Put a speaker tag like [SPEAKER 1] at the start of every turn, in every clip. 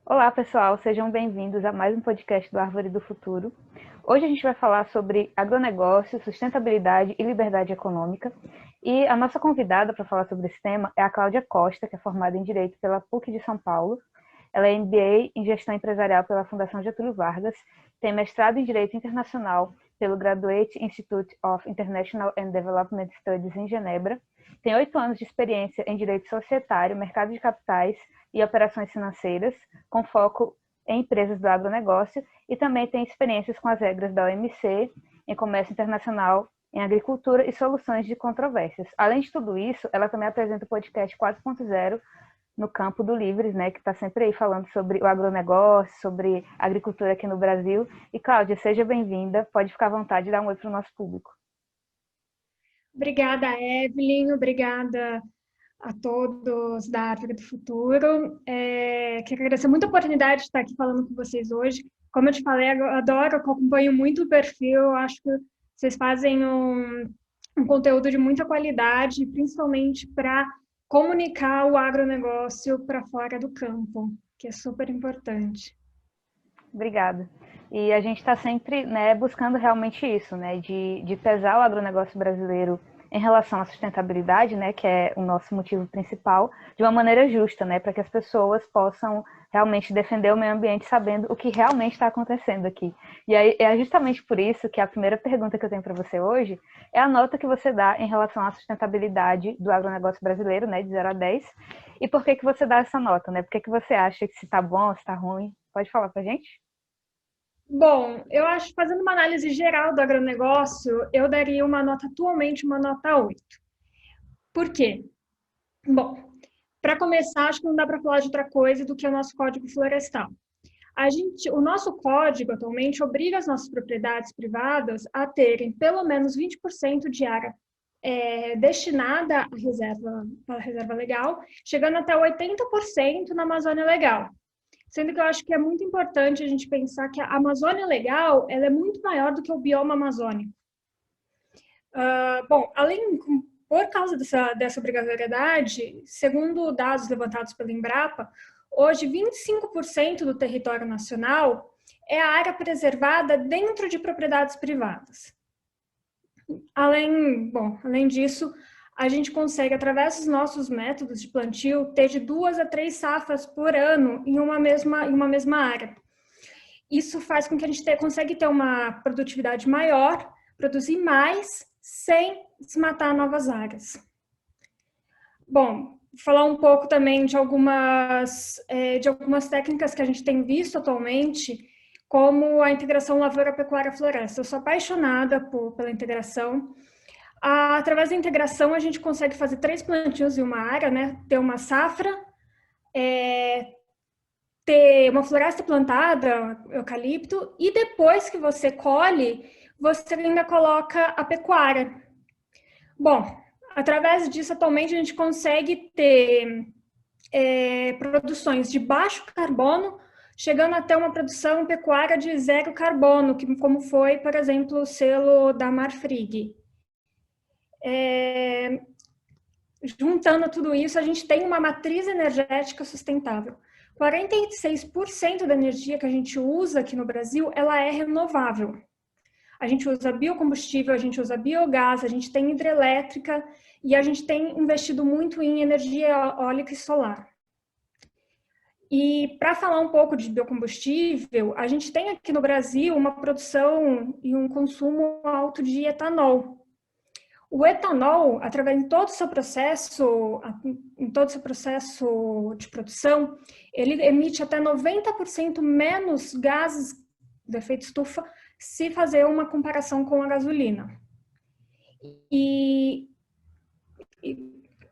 [SPEAKER 1] Olá, pessoal, sejam bem-vindos a mais um podcast do Árvore do Futuro. Hoje a gente vai falar sobre agronegócio, sustentabilidade e liberdade econômica. E a nossa convidada para falar sobre esse tema é a Cláudia Costa, que é formada em Direito pela PUC de São Paulo. Ela é MBA em Gestão Empresarial pela Fundação Getúlio Vargas, tem mestrado em Direito Internacional pelo Graduate Institute of International and Development Studies em Genebra, tem 8 anos de experiência em Direito Societário, Mercado de Capitais e Operações Financeiras, com foco em empresas do agronegócio, e também tem experiências com as regras da OMC, em comércio internacional, em agricultura e soluções de controvérsias. Além de tudo isso, ela também apresenta o podcast 4.0 no campo do Livres, né, que está sempre aí falando sobre o agronegócio, sobre a agricultura aqui no Brasil. E, Cláudia, seja bem-vinda, pode ficar à vontade de dar um oi para o nosso público.
[SPEAKER 2] Obrigada, Evelyn. Obrigada a todos da Árvore do Futuro. Quero agradecer muito a oportunidade de estar aqui falando com vocês hoje. Como eu te falei, eu adoro, acompanho muito o perfil. Acho que vocês fazem um conteúdo de muita qualidade, principalmente para comunicar o agronegócio para fora do campo, que é super importante.
[SPEAKER 1] Obrigada. E a gente está sempre, né, buscando realmente isso, né, de pesar o agronegócio brasileiro em relação à sustentabilidade, né, que é o nosso motivo principal, de uma maneira justa, né, para que as pessoas possam realmente defender o meio ambiente sabendo o que realmente está acontecendo aqui. E aí é justamente por isso que a primeira pergunta que eu tenho para você hoje é a nota que você dá em relação à sustentabilidade do agronegócio brasileiro, né, de 0 a 10, e por que você dá essa nota, né? Por que você acha que se está bom, se está ruim? Pode falar para a gente?
[SPEAKER 2] Bom, eu acho, fazendo uma análise geral do agronegócio, eu daria uma nota atualmente, uma nota 8. Por quê? Bom, para começar, acho que não dá para falar de outra coisa do que o nosso Código Florestal. O nosso código atualmente obriga as nossas propriedades privadas a terem pelo menos 20% de área destinada à reserva legal, chegando até 80% na Amazônia Legal. Sendo que eu acho que é muito importante a gente pensar que a Amazônia Legal ela é muito maior do que o bioma amazônico. Bom, por causa dessa obrigatoriedade, segundo dados levantados pela Embrapa, hoje 25% do território nacional é a área preservada dentro de propriedades privadas. Além disso, a gente consegue, através dos nossos métodos de plantio, ter de 2 a 3 safras por ano em uma mesma área. Isso faz com que a gente consiga ter uma produtividade maior, produzir mais, sem desmatar novas áreas. Bom, falar um pouco também de algumas técnicas que a gente tem visto atualmente, como a integração lavoura-pecuária-floresta. Eu sou apaixonada pela integração. Através da integração, a gente consegue fazer 3 plantios em uma área, né? Ter uma safra, ter uma floresta plantada, eucalipto, e depois que você colhe, você ainda coloca a pecuária. Bom, através disso, atualmente, a gente consegue ter produções de baixo carbono, chegando até uma produção pecuária de zero carbono, como foi, por exemplo, o selo da Marfrig. Juntando tudo isso, a gente tem uma matriz energética sustentável. 46% da energia que a gente usa aqui no Brasil, ela é renovável. A gente usa biocombustível, a gente usa biogás, a gente tem hidrelétrica e a gente tem investido muito em energia eólica e solar. E para falar um pouco de biocombustível, a gente tem aqui no Brasil uma produção e um consumo alto de etanol. O etanol, através de em todo o seu processo de produção, ele emite até 90% menos gases de efeito estufa se fazer uma comparação com a gasolina. E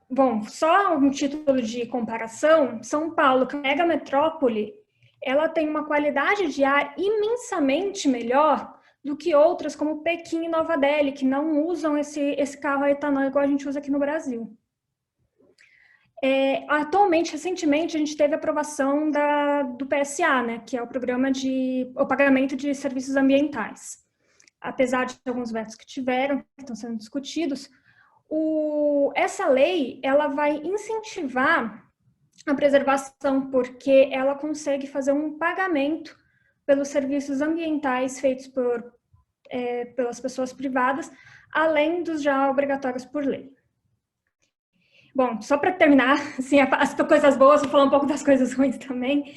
[SPEAKER 2] bom, só um título de comparação, São Paulo, que é uma mega metrópole, ela tem uma qualidade de ar imensamente melhor do que outras como Pequim e Nova Delhi, que não usam esse carro a etanol igual a gente usa aqui no Brasil. Atualmente, recentemente, a gente teve a aprovação do PSA, né, que é o Programa o Pagamento de Serviços Ambientais. Apesar de alguns vetos que tiveram, que estão sendo discutidos, essa lei ela vai incentivar a preservação, porque ela consegue fazer um pagamento pelos serviços ambientais feitos pelas pessoas privadas, além dos já obrigatórios por lei. Bom, só para terminar, assim, as coisas boas, vou falar um pouco das coisas ruins também.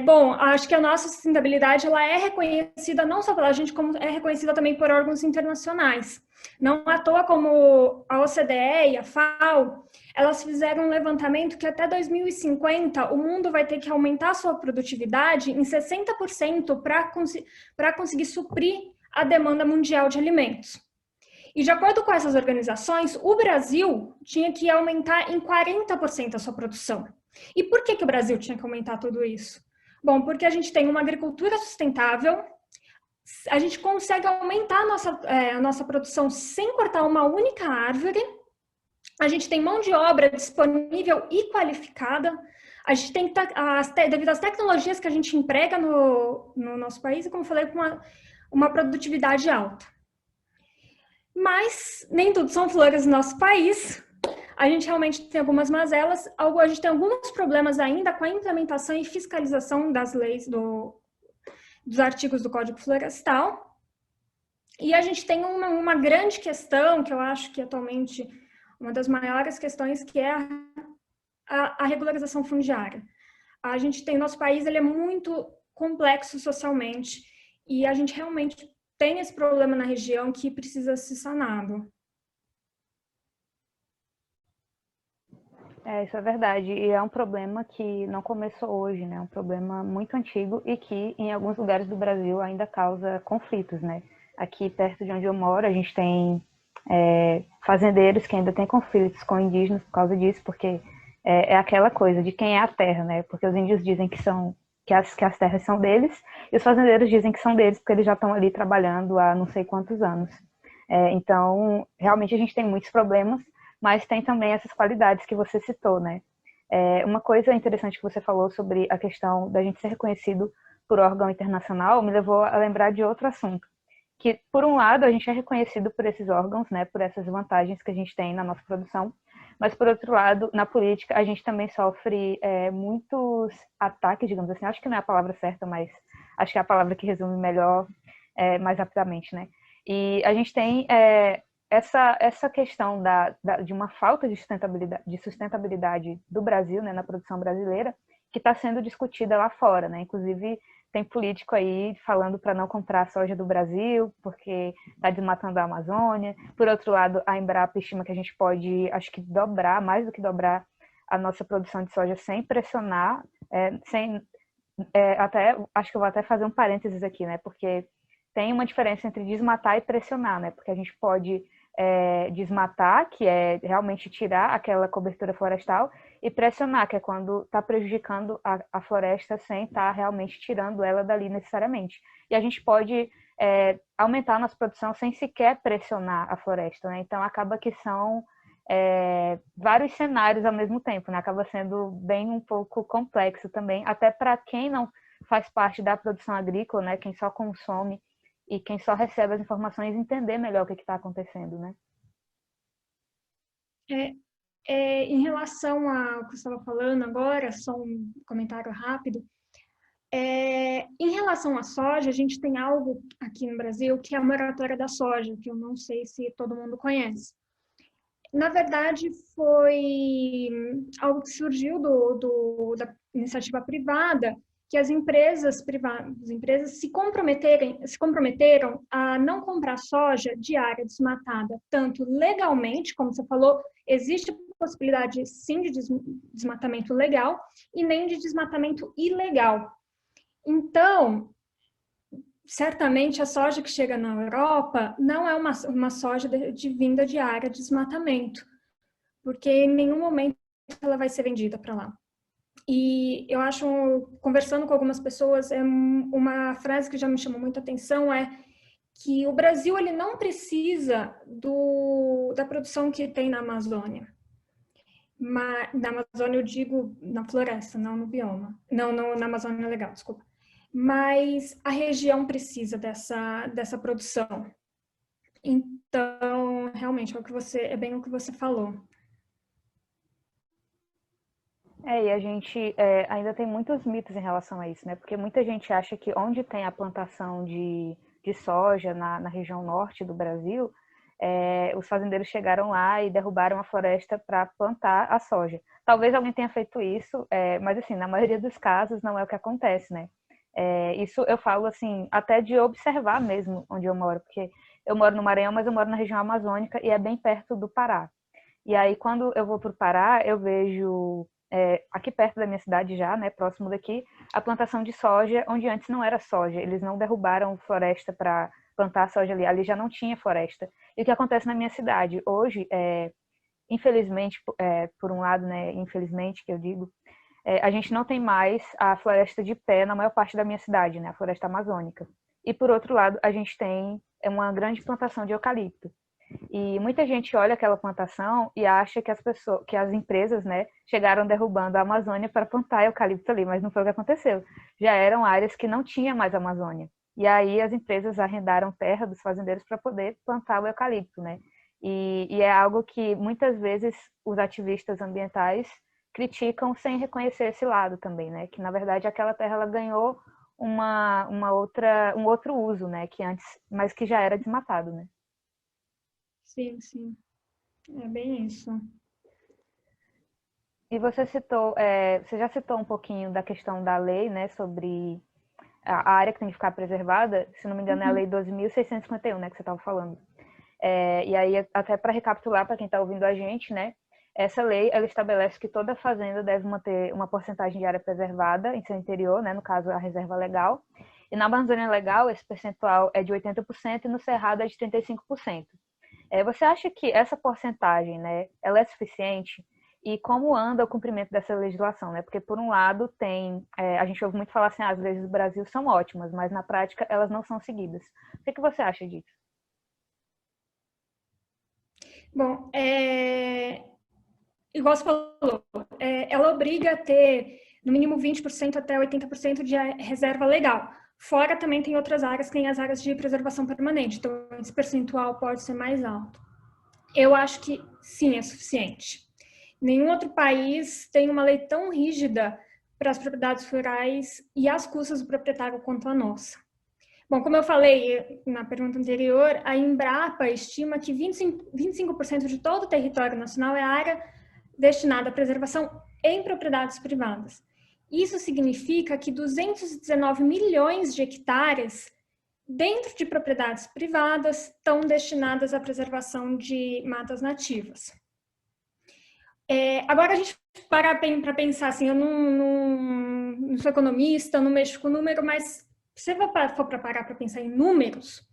[SPEAKER 2] Bom, acho que a nossa sustentabilidade ela é reconhecida não só pela gente, como é reconhecida também por órgãos internacionais. Não à toa como a OCDE e a FAO, elas fizeram um levantamento que até 2050 o mundo vai ter que aumentar a sua produtividade em 60% para conseguir suprir a demanda mundial de alimentos. E de acordo com essas organizações, o Brasil tinha que aumentar em 40% a sua produção. E por que o Brasil tinha que aumentar tudo isso? Bom, porque a gente tem uma agricultura sustentável, a gente consegue aumentar a nossa produção sem cortar uma única árvore, a gente tem mão de obra disponível e qualificada, a gente tem, devido às tecnologias que a gente emprega no nosso país, e como eu falei, com uma produtividade alta. Mas nem tudo são flores no nosso país. A gente realmente tem algumas mazelas, a gente tem alguns problemas ainda com a implementação e fiscalização das leis dos artigos do Código Florestal. E a gente tem uma grande questão, que eu acho que atualmente uma das maiores questões, que é a regularização fundiária. A gente tem, nosso país ele é muito complexo socialmente, e a gente realmente tem esse problema na região que precisa ser sanado.
[SPEAKER 1] Isso é verdade. E é um problema que não começou hoje, né? É um problema muito antigo e que, em alguns lugares do Brasil, ainda causa conflitos, né? Aqui perto de onde eu moro, a gente tem fazendeiros que ainda têm conflitos com indígenas por causa disso, porque é aquela coisa de quem é a terra, né? Porque os índios dizem que as terras são deles, e os fazendeiros dizem que são deles porque eles já estão ali trabalhando há não sei quantos anos. Então, realmente a gente tem muitos problemas, mas tem também essas qualidades que você citou, né? Uma coisa interessante que você falou sobre a questão da gente ser reconhecido por órgão internacional me levou a lembrar de outro assunto, que, por um lado, a gente é reconhecido por esses órgãos, né, por essas vantagens que a gente tem na nossa produção, mas, por outro lado, na política, a gente também sofre muitos ataques, digamos assim, acho que não é a palavra certa, mas acho que é a palavra que resume melhor, mais rapidamente, né? E a gente tem essa questão de uma falta de sustentabilidade do Brasil, né, na produção brasileira, que está sendo discutida lá fora, né? Inclusive, tem político aí falando para não comprar soja do Brasil, porque está desmatando a Amazônia. Por outro lado, a Embrapa estima que a gente pode, acho que dobrar, mais do que dobrar, a nossa produção de soja sem pressionar, acho que eu vou até fazer um parênteses aqui, né? Porque tem uma diferença entre desmatar e pressionar, né? Porque a gente pode desmatar, que é realmente tirar aquela cobertura florestal, e pressionar, que é quando está prejudicando a floresta sem estar realmente tirando ela dali necessariamente. E a gente pode aumentar a nossa produção sem sequer pressionar a floresta, né? Então acaba que são vários cenários ao mesmo tempo, né? Acaba sendo bem um pouco complexo também, até para quem não faz parte da produção agrícola, né? Quem só consome e quem só recebe as informações entender melhor o que está acontecendo, né?
[SPEAKER 2] Em relação ao que você estava falando agora, só um comentário rápido. Em relação à soja, a gente tem algo aqui no Brasil que é a moratória da soja, que eu não sei se todo mundo conhece. Na verdade, foi algo que surgiu da iniciativa privada, que as empresas se comprometeram a não comprar soja de área desmatada, tanto legalmente, como você falou, existe possibilidade sim de desmatamento legal e nem de desmatamento ilegal. Então, certamente a soja que chega na Europa não é uma soja de vinda de área de desmatamento, porque em nenhum momento ela vai ser vendida para lá. E eu acho, conversando com algumas pessoas, uma frase que já me chamou muita atenção é que o Brasil ele não precisa da produção que tem na Amazônia. Na Amazônia eu digo na floresta, não no bioma. Não, na Amazônia legal, desculpa. Mas a região precisa dessa produção. Então, realmente, é bem o que você falou.
[SPEAKER 1] E a gente ainda tem muitos mitos em relação a isso, né? Porque muita gente acha que onde tem a plantação de soja na região norte do Brasil, os fazendeiros chegaram lá e derrubaram a floresta para plantar a soja. Talvez alguém tenha feito isso, mas assim, na maioria dos casos não é o que acontece, né? Isso eu falo assim, até de observar mesmo onde eu moro, porque eu moro no Maranhão, mas eu moro na região amazônica e é bem perto do Pará. E aí, quando eu vou para o Pará, eu vejo aqui perto da minha cidade já, né, próximo daqui, a plantação de soja, onde antes não era soja. Eles não derrubaram floresta para plantar soja ali, ali já não tinha floresta. E o que acontece na minha cidade? Hoje, infelizmente, por um lado, né, infelizmente que eu digo, a gente não tem mais a floresta de pé na maior parte da minha cidade, né, a floresta amazônica. E por outro lado, a gente tem uma grande plantação de eucalipto. E muita gente olha aquela plantação e acha que que as empresas, né, chegaram derrubando a Amazônia para plantar eucalipto ali, mas não foi o que aconteceu. Já eram áreas que não tinha mais Amazônia. E aí as empresas arrendaram terra dos fazendeiros para poder plantar o eucalipto, né? E é algo que muitas vezes os ativistas ambientais criticam sem reconhecer esse lado também, né? Que na verdade aquela terra ela ganhou um outro uso, né? Que antes, mas que já era desmatado, né?
[SPEAKER 2] Sim, sim. É bem isso.
[SPEAKER 1] E você já citou um pouquinho da questão da lei, né, sobre a área que tem que ficar preservada, se não me engano é a
[SPEAKER 2] Uhum.
[SPEAKER 1] lei 2.651, né, que você estava falando. E aí, até para recapitular para quem está ouvindo a gente, né, essa lei, ela estabelece que toda fazenda deve manter uma porcentagem de área preservada em seu interior, né, no caso a reserva legal, e na Amazônia Legal esse percentual é de 80% e no Cerrado é de 35%. Você acha que essa porcentagem, né, ela é suficiente? E como anda o cumprimento dessa legislação, né? Porque por um lado a gente ouve muito falar assim, as leis do Brasil são ótimas, mas na prática elas não são seguidas. O que você acha disso?
[SPEAKER 2] Bom, igual você falou, ela obriga a ter no mínimo 20% até 80% de reserva legal. Fora também tem outras áreas, tem as áreas de preservação permanente, então esse percentual pode ser mais alto. Eu acho que sim, é suficiente. Nenhum outro país tem uma lei tão rígida para as propriedades rurais e às custas do proprietário quanto a nossa. Bom, como eu falei na pergunta anterior, a Embrapa estima que 25% de todo o território nacional é área destinada à preservação em propriedades privadas. Isso significa que 219 milhões de hectares dentro de propriedades privadas estão destinadas à preservação de matas nativas. Agora a gente para pensar assim, eu não sou economista, não mexo com número, mas se você for para parar para pensar em números,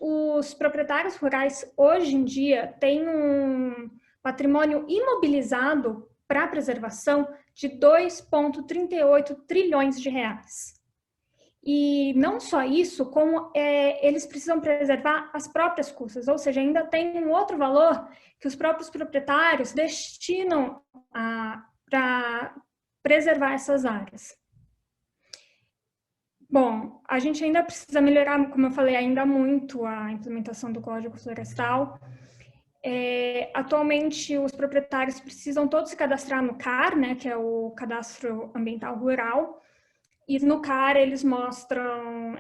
[SPEAKER 2] os proprietários rurais hoje em dia têm um patrimônio imobilizado para preservação de 2,38 trilhões de reais. E não só isso, como eles precisam preservar as próprias custas, ou seja, ainda tem um outro valor que os próprios proprietários destinam para preservar essas áreas. Bom, a gente ainda precisa melhorar, como eu falei, ainda muito a implementação do Código Florestal. Atualmente, os proprietários precisam todos se cadastrar no CAR, né, que é o Cadastro Ambiental Rural, e no CAR eles mostram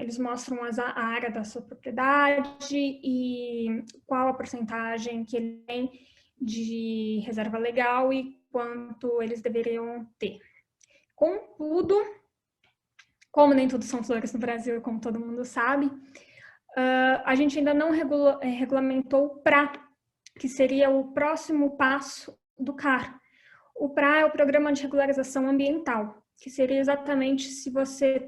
[SPEAKER 2] a área da sua propriedade e qual a porcentagem que ele tem de reserva legal e quanto eles deveriam ter. Contudo, como nem tudo são flores no Brasil, como todo mundo sabe, a gente ainda não regulamentou o PRA, que seria o próximo passo do CAR. O PRA é o Programa de Regularização Ambiental, que seria exatamente se você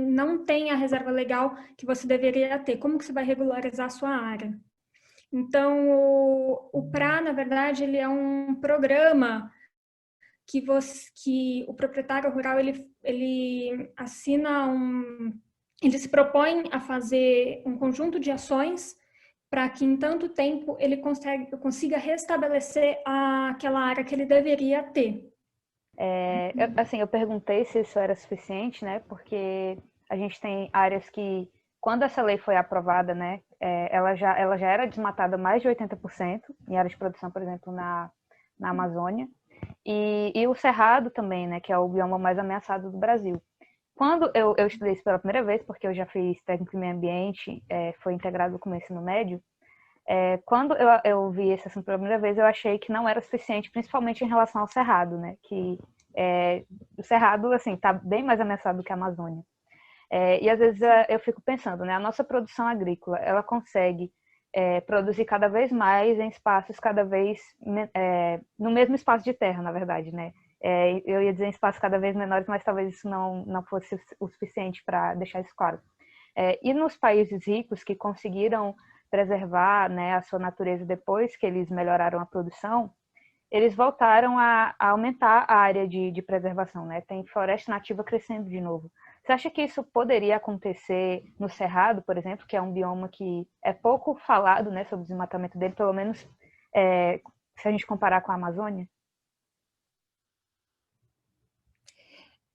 [SPEAKER 2] não tem a reserva legal que você deveria ter, como que você vai regularizar a sua área? Então, o PRA, na verdade, ele é um programa que o proprietário rural ele assina ele se propõe a fazer um conjunto de ações para que em tanto tempo ele consiga restabelecer aquela área que ele deveria ter.
[SPEAKER 1] Eu perguntei se isso era suficiente, né? Porque a gente tem áreas que, quando essa lei foi aprovada, né, ela já era desmatada mais de 80% em áreas de produção, por exemplo, na Amazônia. E o cerrado também, né, que é o bioma mais ameaçado do Brasil. Quando eu estudei isso pela primeira vez, porque eu já fiz técnico em meio ambiente, foi integrado com o ensino médio, quando eu vi esse assunto pela primeira vez, eu achei que não era suficiente, principalmente em relação ao cerrado, né, que o cerrado, assim, está bem mais ameaçado do que a Amazônia. E às vezes eu fico pensando, né, a nossa produção agrícola, ela consegue produzir cada vez mais em espaços cada vez no mesmo espaço de terra, na verdade, né? Eu ia dizer em espaços cada vez menores, mas talvez isso não fosse o suficiente para deixar isso claro. E nos países ricos que conseguiram preservar, né, a sua natureza depois que eles melhoraram a produção, eles voltaram a aumentar a área de preservação, né? Tem floresta nativa crescendo de novo. Você acha que isso poderia acontecer no Cerrado, por exemplo, que é um bioma que é pouco falado, né, sobre o desmatamento dele, pelo menos se a gente comparar com a Amazônia?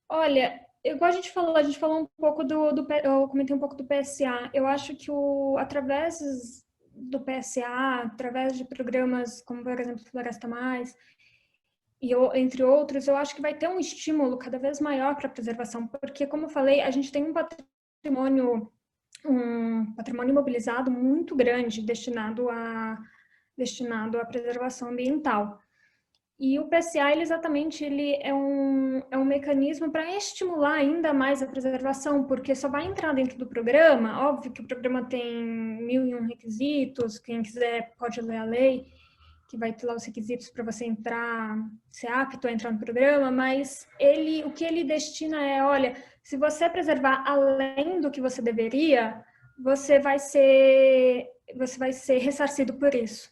[SPEAKER 2] Olha, igual a gente falou um pouco eu comentei um pouco do PSA. Eu acho que através do PSA, através de programas como, por exemplo, Floresta Mais, entre outros, eu acho que vai ter um estímulo cada vez maior para a preservação, porque, como eu falei, a gente tem um patrimônio mobilizado muito grande destinado à preservação ambiental. E o PSA, ele é um mecanismo para estimular ainda mais a preservação, porque só vai entrar dentro do programa, óbvio que o programa tem 1001 requisitos, quem quiser pode ler a lei, que vai ter lá os requisitos para você entrar, ser apto a entrar no programa, mas o que ele destina olha, se você preservar além do que você deveria, você vai ser ressarcido por isso.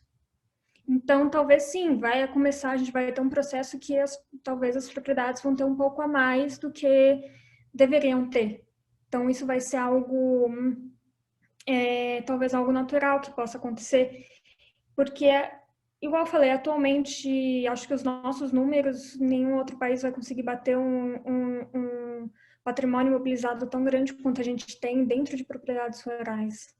[SPEAKER 2] Então, talvez sim, a gente vai ter um processo que talvez as propriedades vão ter um pouco a mais do que deveriam ter. Então, isso vai ser algo, talvez algo natural que possa acontecer, porque, igual eu falei, atualmente, acho que os nossos números, nenhum outro país vai conseguir bater um patrimônio mobilizado tão grande quanto a gente tem dentro de propriedades rurais.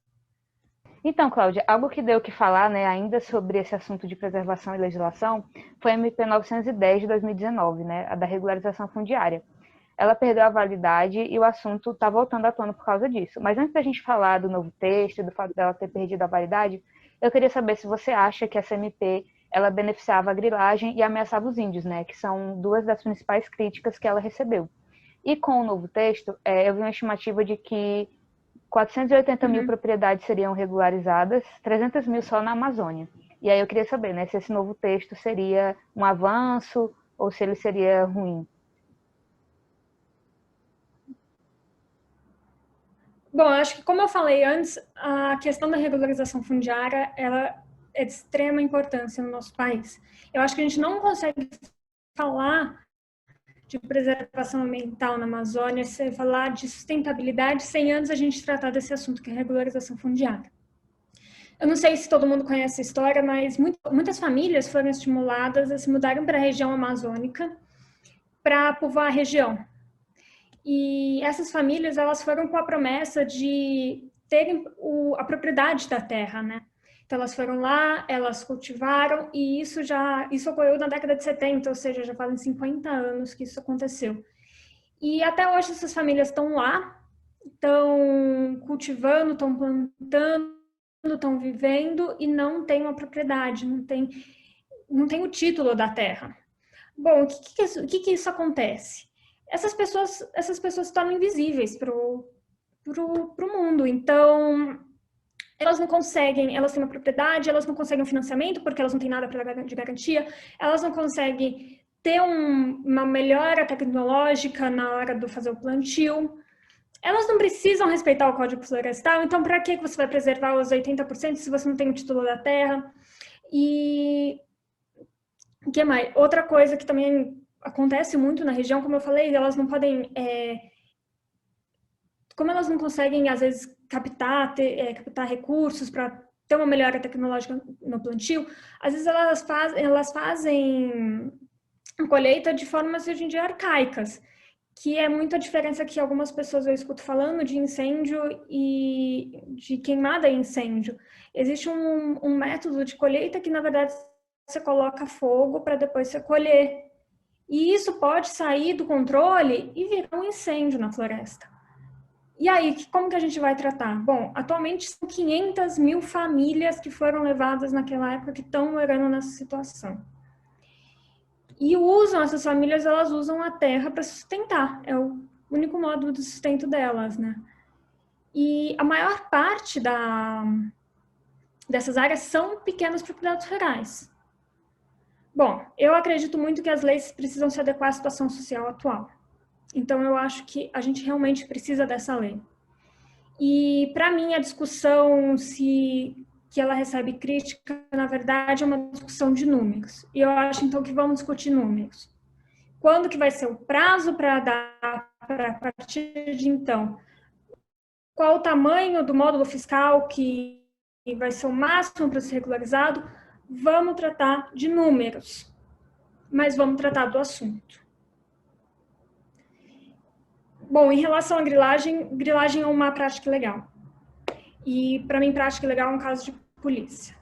[SPEAKER 1] Então, Cláudia, algo que deu o que falar, né, ainda sobre esse assunto de preservação e legislação, foi a MP 910 de 2019, né, a da regularização fundiária. Ela perdeu a validade e o assunto está voltando à tona por causa disso. Mas antes da gente falar do novo texto, do fato dela ter perdido a validade, eu queria saber se você acha que essa MP ela beneficiava a grilagem e ameaçava os índios, né, que são duas das principais críticas que ela recebeu. E com o novo texto, eu vi uma estimativa de que 480 mil propriedades seriam regularizadas, 300 mil só na Amazônia. E aí eu queria saber, né, se esse novo texto seria um avanço ou se ele seria ruim.
[SPEAKER 2] Bom, acho que, como eu falei antes, a questão da regularização fundiária, ela é de extrema importância no nosso país. Eu acho que a gente não consegue falar de preservação ambiental na Amazônia, sem falar de sustentabilidade, sem antes a gente tratar desse assunto, que é a regularização fundiária. Eu não sei se todo mundo conhece a história, mas muitas famílias foram estimuladas a se mudarem para a região amazônica para povoar a região. E essas famílias, elas foram com a promessa de terem a propriedade da terra, né? Então, elas foram lá, elas cultivaram, e isso ocorreu na década de 70, ou seja, já fazem 50 anos que isso aconteceu. E até hoje essas famílias estão lá, estão cultivando, estão plantando, estão vivendo e não têm uma propriedade, não tem o título da terra. Bom, o que isso acontece? Essas pessoas se tornam invisíveis para o mundo. Então, elas não conseguem, elas têm uma propriedade, elas não conseguem um financiamento porque elas não têm nada de garantia, elas não conseguem ter uma melhora tecnológica na hora de fazer o plantio. Elas não precisam respeitar o Código Florestal, então para que você vai preservar os 80% se você não tem o título da terra? E o que mais? Outra coisa que também acontece muito na região, como eu falei, elas não podem... como elas não conseguem, às vezes, captar recursos para ter uma melhora tecnológica no plantio, às vezes elas fazem a colheita de formas, hoje em dia, arcaicas, que é muita diferença que algumas pessoas eu escuto falando de incêndio e de queimada e incêndio. Existe um método de colheita que, na verdade, você coloca fogo para depois você colher. E isso pode sair do controle e virar um incêndio na floresta. E aí, como que a gente vai tratar? Bom, atualmente são 500 mil famílias que foram levadas naquela época que estão morando nessa situação. E essas famílias, elas usam a terra para sustentar. É o único modo de sustento delas, né? E a maior parte dessas áreas são pequenas propriedades rurais. Bom, eu acredito muito que as leis precisam se adequar à situação social atual. Então, eu acho que a gente realmente precisa dessa lei. E, para mim, a discussão que ela recebe crítica, na verdade, é uma discussão de números. E eu acho, então, que vamos discutir números. Quando que vai ser o prazo para dar, para a partir de então? Qual o tamanho do módulo fiscal que vai ser o máximo para ser regularizado? Vamos tratar de números, mas vamos tratar do assunto. Bom, em relação à grilagem é uma prática ilegal. E, para mim, prática ilegal é um caso de polícia.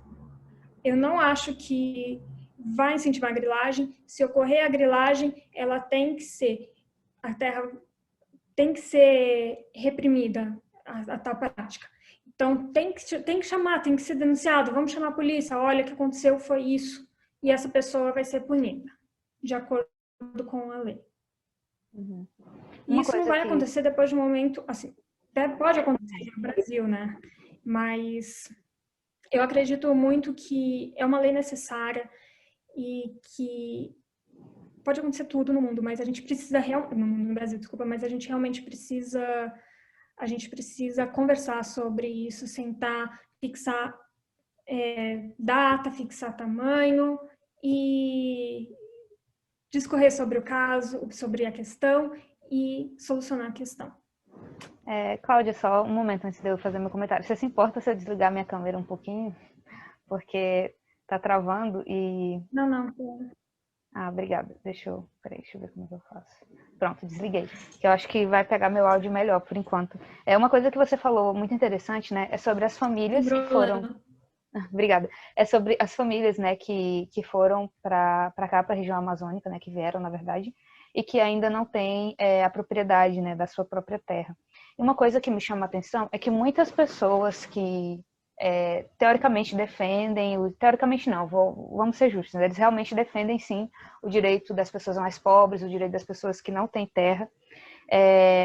[SPEAKER 2] Eu não acho que vai incentivar a grilagem. Se ocorrer a grilagem, ela tem que ser, a terra tem que ser reprimida, a tal prática. Então, tem que chamar, tem que ser denunciado. Vamos chamar a polícia. Olha, o que aconteceu foi isso. E essa pessoa vai ser punida, de acordo com a lei.
[SPEAKER 1] Uhum.
[SPEAKER 2] E isso não vai acontecer depois de um momento, assim, pode acontecer no Brasil, né? Mas eu acredito muito que é uma lei necessária e que pode acontecer tudo no mundo, mas a gente precisa no Brasil, desculpa, mas a gente realmente precisa conversar sobre isso, sentar, fixar data, fixar tamanho e discorrer sobre o caso, sobre a questão e solucionar a questão.
[SPEAKER 1] Cláudia, só um momento antes de eu fazer meu comentário. Você se importa se eu desligar minha câmera um pouquinho? Porque tá travando e...
[SPEAKER 2] Não.
[SPEAKER 1] Ah, obrigada. Peraí, deixa eu ver como é que eu faço. Pronto, desliguei. Que eu acho que vai pegar meu áudio melhor por enquanto. Uma coisa que você falou muito interessante, né? É sobre as famílias que foram... Obrigada. É sobre as famílias, né, que foram para cá, para a região amazônica, né, que vieram, na verdade, e que ainda não têm a propriedade, né, da sua própria terra. E uma coisa que me chama a atenção é que muitas pessoas que teoricamente defendem, teoricamente não, vamos ser justos, né, eles realmente defendem sim o direito das pessoas mais pobres, o direito das pessoas que não têm terra,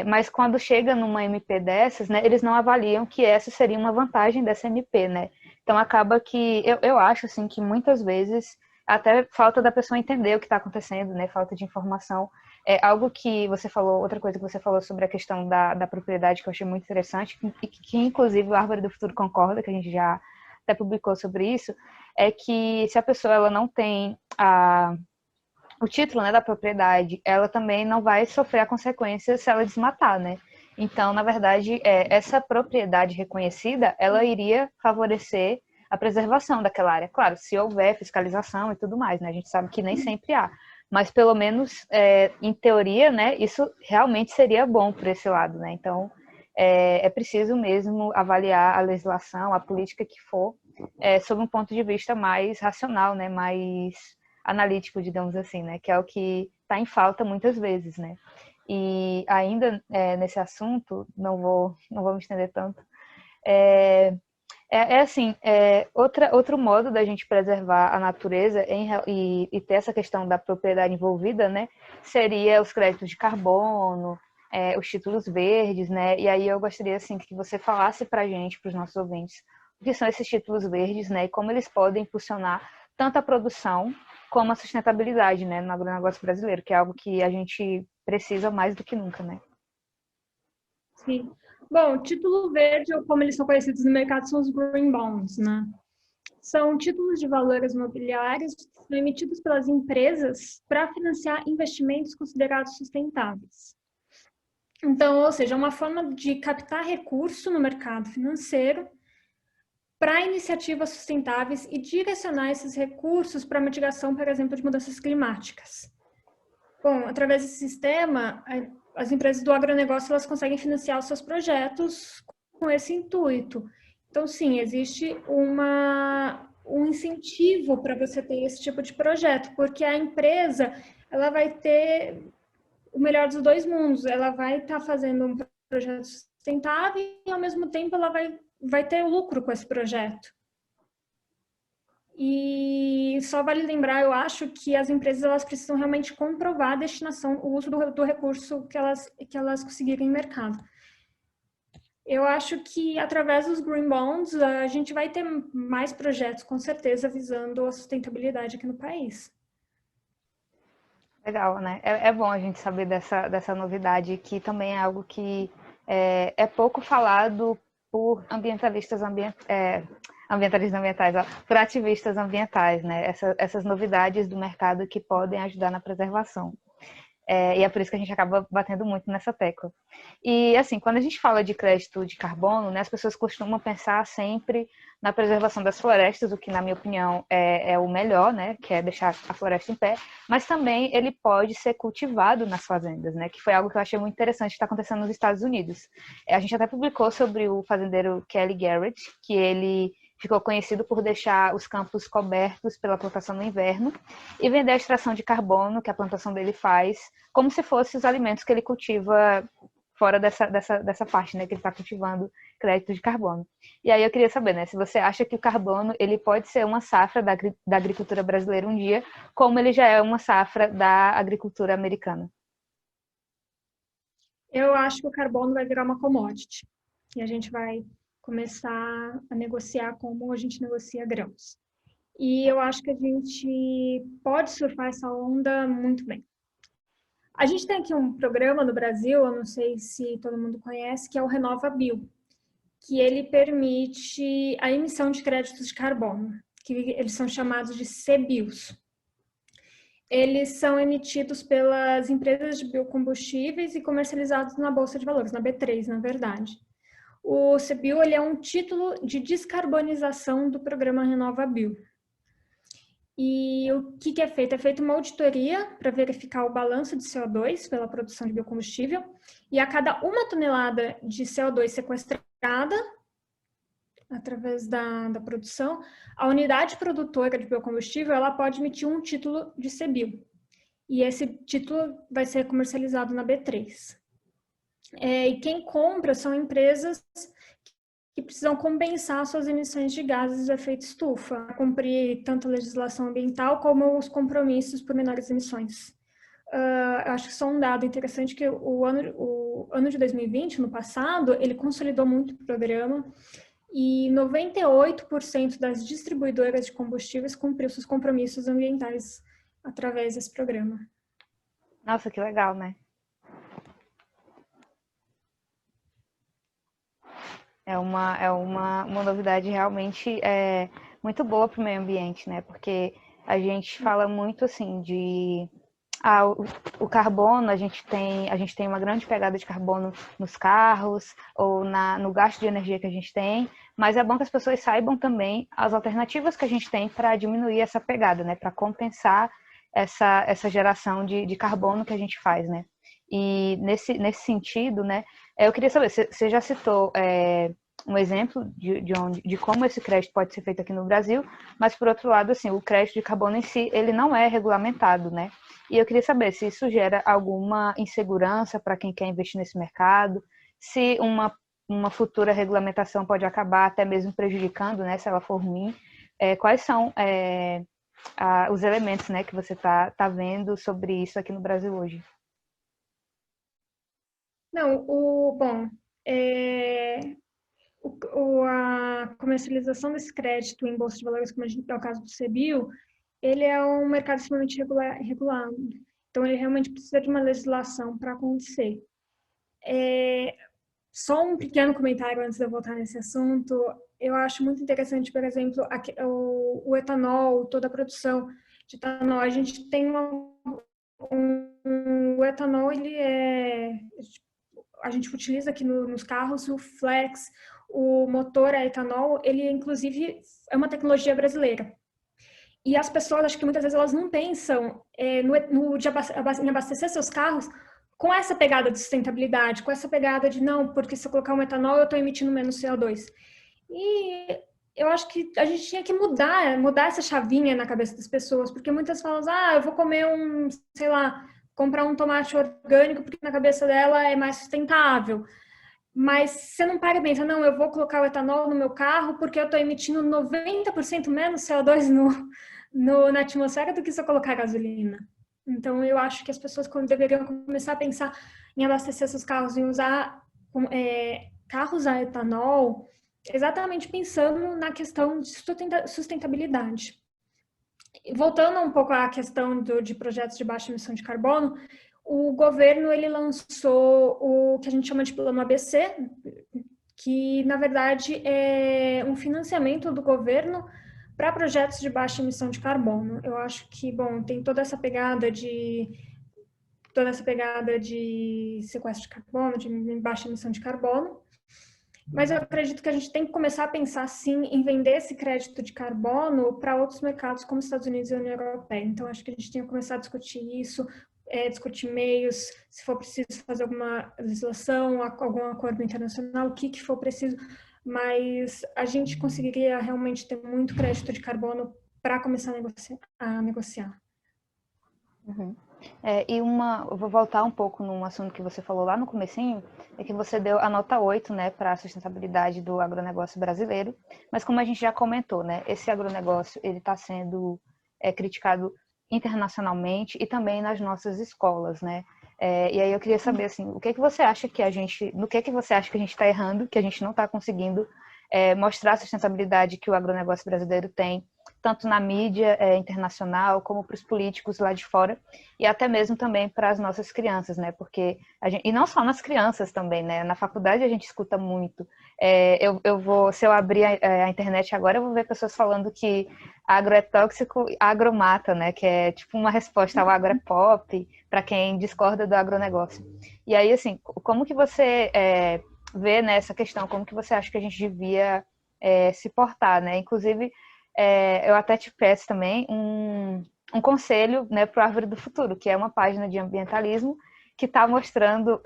[SPEAKER 1] mas quando chega numa MP dessas, né, eles não avaliam que essa seria uma vantagem dessa MP, né? Então acaba que eu acho assim que muitas vezes até falta da pessoa entender o que está acontecendo, né? Falta de informação. É algo que você falou, outra coisa que você falou sobre a questão da propriedade que eu achei muito interessante e que inclusive o Árvore do Futuro concorda, que a gente já até publicou sobre isso, é que se a pessoa ela não tem o título, né, da propriedade, ela também não vai sofrer a consequência se ela desmatar, né? Então, na verdade, essa propriedade reconhecida, ela iria favorecer a preservação daquela área. Claro, se houver fiscalização e tudo mais, né? A gente sabe que nem sempre há. Mas, pelo menos, em teoria, né, isso realmente seria bom por esse lado, né? Então, é preciso mesmo avaliar a legislação, a política que for, sob um ponto de vista mais racional, né? Mais analítico, digamos assim, né? Que é o que está em falta muitas vezes, né? E ainda nesse assunto, não vou me estender tanto, assim, outro modo da gente preservar a natureza e ter essa questão da propriedade envolvida, né? Seria os créditos de carbono, os títulos verdes, né? E aí eu gostaria, assim, que você falasse para a gente, para os nossos ouvintes, o que são esses títulos verdes, né? E como eles podem impulsionar tanto a produção como a sustentabilidade, né, no agronegócio brasileiro, que é algo que a gente precisa mais do que nunca, né?
[SPEAKER 2] Sim. Bom, o título verde, ou como eles são conhecidos no mercado, são os green bonds, né? São títulos de valores imobiliários que são emitidos pelas empresas para financiar investimentos considerados sustentáveis. Então, ou seja, é uma forma de captar recurso no mercado financeiro para iniciativas sustentáveis e direcionar esses recursos para a mitigação, por exemplo, de mudanças climáticas. Bom, através desse sistema, as empresas do agronegócio elas conseguem financiar os seus projetos com esse intuito. Então, sim, existe um incentivo para você ter esse tipo de projeto, porque a empresa ela vai ter o melhor dos dois mundos. Ela vai estar fazendo um projeto sustentável e, ao mesmo tempo, ela vai ter lucro com esse projeto. E só vale lembrar, eu acho que as empresas elas precisam realmente comprovar a destinação, o uso do recurso que elas conseguirem em mercado. Eu acho que através dos Green Bonds a gente vai ter mais projetos, com certeza, visando a sustentabilidade aqui no país.
[SPEAKER 1] Legal, né? É bom a gente saber dessa novidade, que também é algo que é pouco falado por ambientalistas ambientais, ó, por ativistas ambientais, né? Essas novidades do mercado que podem ajudar na preservação. E é por isso que a gente acaba batendo muito nessa tecla. E, assim, quando a gente fala de crédito de carbono, né, as pessoas costumam pensar sempre na preservação das florestas, o que, na minha opinião, é o melhor, né, que é deixar a floresta em pé, mas também ele pode ser cultivado nas fazendas, né, que foi algo que eu achei muito interessante que está acontecendo nos Estados Unidos. A gente até publicou sobre o fazendeiro Kelly Garrett, que ele ficou conhecido por deixar os campos cobertos pela plantação no inverno e vender a extração de carbono que a plantação dele faz, como se fossem os alimentos que ele cultiva fora dessa parte, né, que ele está cultivando crédito de carbono. E aí eu queria saber, né, se você acha que o carbono ele pode ser uma safra da agricultura brasileira um dia, como ele já é uma safra da agricultura americana.
[SPEAKER 2] Eu acho que o carbono vai virar uma commodity e a gente vai começar a negociar como a gente negocia grãos. E eu acho que a gente pode surfar essa onda muito bem. A gente tem aqui um programa no Brasil, eu não sei se todo mundo conhece, que é o RenovaBio, que ele permite a emissão de créditos de carbono, que eles são chamados de CBIOs. Eles são emitidos pelas empresas de biocombustíveis e comercializados na Bolsa de Valores, na B3, na verdade. O CBIO ele é um título de descarbonização do programa RenovaBio. E o que é feito? É feita uma auditoria para verificar o balanço de CO2 pela produção de biocombustível, e a cada 1 tonelada de CO2 sequestrada, através da produção, a unidade produtora de biocombustível ela pode emitir um título de CBIO. E esse título vai ser comercializado na B3. E quem compra são empresas que precisam compensar suas emissões de gases de efeito estufa, cumprir tanto a legislação ambiental como os compromissos por menores emissões. Acho que só um dado interessante que o ano de 2020, no passado, ele consolidou muito o programa e 98% das distribuidoras de combustíveis cumpriu seus compromissos ambientais através desse programa.
[SPEAKER 1] Nossa, que legal, né? É uma novidade realmente muito boa para o meio ambiente, né? Porque a gente fala muito assim de o carbono, a gente tem uma grande pegada de carbono nos carros ou no gasto de energia que a gente tem, mas é bom que as pessoas saibam também as alternativas que a gente tem para diminuir essa pegada, né? Para compensar essa geração de carbono que a gente faz, né? E nesse sentido, né? Eu queria saber, você já citou um exemplo de como esse crédito pode ser feito aqui no Brasil, mas por outro lado, assim, o crédito de carbono em si, ele não é regulamentado, né? E eu queria saber se isso gera alguma insegurança para quem quer investir nesse mercado, se uma futura regulamentação pode acabar até mesmo prejudicando, né, se ela for ruim. Quais são os elementos, né, que você tá vendo sobre isso aqui no Brasil hoje?
[SPEAKER 2] Não, a comercialização desse crédito em bolsa de valores, como é o caso do CBIO, ele é um mercado extremamente regulado. Então, ele realmente precisa de uma legislação para acontecer. Só um pequeno comentário antes de eu voltar nesse assunto. Eu acho muito interessante, por exemplo, o etanol, toda a produção de etanol. A gente tem o etanol, a gente utiliza aqui nos carros o flex, o motor a etanol, ele inclusive é uma tecnologia brasileira. E as pessoas, acho que muitas vezes elas não pensam em abastecer seus carros com essa pegada de sustentabilidade, com essa pegada de não, porque se eu colocar um etanol eu estou emitindo menos CO2. E eu acho que a gente tinha que mudar essa chavinha na cabeça das pessoas, porque muitas falam, eu vou comer sei lá, comprar um tomate orgânico porque na cabeça dela é mais sustentável. Mas você não para e pensa, não, eu vou colocar o etanol no meu carro porque eu estou emitindo 90% menos CO2 na atmosfera do que se eu colocar gasolina. Então, eu acho que as pessoas deveriam começar a pensar em abastecer seus carros, em usar carros a etanol, exatamente pensando na questão de sustentabilidade. Voltando um pouco à questão de projetos de baixa emissão de carbono, o governo ele lançou o que a gente chama de Plano ABC, que na verdade é um financiamento do governo para projetos de baixa emissão de carbono. Eu acho que, bom, tem toda essa pegada de sequestro de carbono, de baixa emissão de carbono, mas eu acredito que a gente tem que começar a pensar, sim, em vender esse crédito de carbono para outros mercados, como Estados Unidos e União Europeia. Então, acho que a gente tem que começar a discutir isso, discutir meios, se for preciso fazer alguma legislação, algum acordo internacional, o que for preciso, mas a gente conseguiria realmente ter muito crédito de carbono para começar a negociar.
[SPEAKER 1] Uhum. Eu vou voltar um pouco num assunto que você falou lá no comecinho, é que você deu a nota 8, né, para a sustentabilidade do agronegócio brasileiro, mas como a gente já comentou, né, esse agronegócio ele está sendo criticado internacionalmente e também nas nossas escolas, né, e aí eu queria saber, assim, no que você acha que a gente está errando, que a gente não está conseguindo mostrar a sustentabilidade que o agronegócio brasileiro tem, tanto na mídia internacional, como para os políticos lá de fora, e até mesmo também para as nossas crianças, né? Porque e não só nas crianças também, né? Na faculdade a gente escuta muito. Se eu abrir a internet agora, eu vou ver pessoas falando que agro é tóxico, agro mata, né? Que é tipo uma resposta ao agro é pop, para quem discorda do agronegócio. E aí, assim, como que você vê nessa questão, como que você acha que a gente devia se portar, né? Inclusive, eu até te peço também um conselho, né, para o Árvore do Futuro, que é uma página de ambientalismo que está mostrando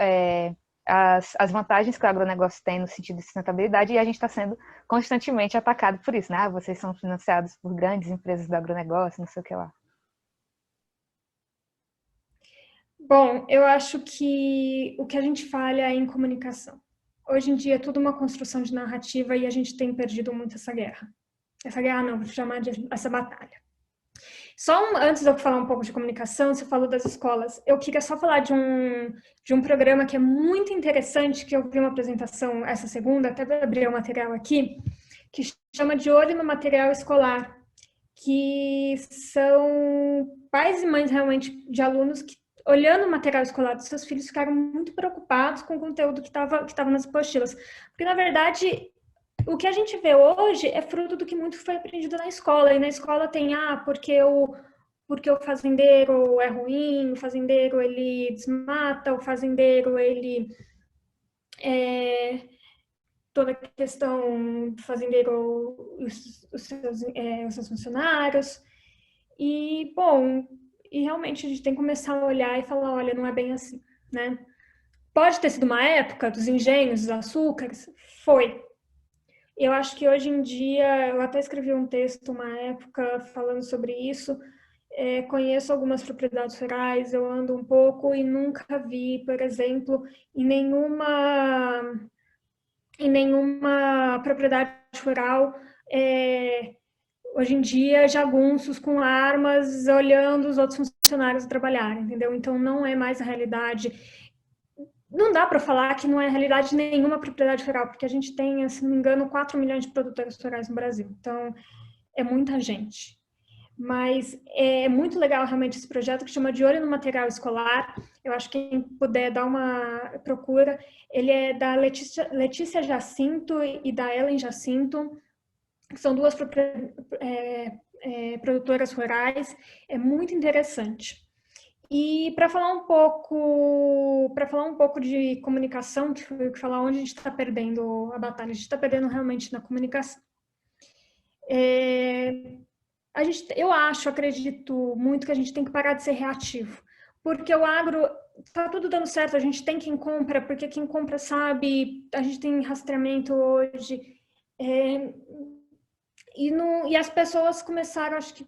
[SPEAKER 1] as vantagens que o agronegócio tem no sentido de sustentabilidade, e a gente está sendo constantemente atacado por isso, né? Vocês são financiados por grandes empresas do agronegócio, não sei o que lá.
[SPEAKER 2] Bom, eu acho que o que a gente falha é em comunicação. Hoje em dia é tudo uma construção de narrativa e a gente tem perdido muito essa guerra. Essa guerra não, vou chamar de essa batalha. Antes de eu falar um pouco de comunicação, você falou das escolas. Eu queria só falar de um programa que é muito interessante, que eu vi uma apresentação essa segunda, até vou abrir o material aqui, que chama De Olho no Material Escolar, que são pais e mães realmente de alunos que, olhando o material escolar dos seus filhos, ficaram muito preocupados com o conteúdo que estava nas apostilas. Porque, na verdade, o que a gente vê hoje é fruto do que muito foi aprendido na escola. E na escola tem, porque o fazendeiro é ruim, o fazendeiro ele desmata, o fazendeiro ele toda a questão do fazendeiro, os seus funcionários. E, bom, realmente a gente tem que começar a olhar e falar, olha, não é bem assim, né? Pode ter sido uma época dos engenhos, dos açúcares, foi. Eu acho que hoje em dia, eu até escrevi um texto uma época falando sobre isso, conheço algumas propriedades rurais, eu ando um pouco e nunca vi, por exemplo, em nenhuma propriedade rural, hoje em dia, jagunços com armas olhando os outros funcionários trabalharem, entendeu? Então, não é mais a realidade. Não dá para falar que não é a realidade de nenhuma propriedade rural, porque a gente tem, se não me engano, 4 milhões de produtores rurais no Brasil. Então, é muita gente. Mas é muito legal realmente esse projeto que chama De Olho no Material Escolar. Eu acho que quem puder dar uma procura. Ele é da Letícia Jacinto e da Ellen Jacinto, que são duas produtoras rurais. É muito interessante. E para falar um pouco de comunicação, que falar onde a gente está perdendo a batalha, a gente está perdendo realmente na comunicação. Eu acredito muito que a gente tem que parar de ser reativo, porque o agro está tudo dando certo, a gente tem quem compra, porque quem compra sabe, a gente tem rastreamento hoje, e as pessoas começaram, acho que,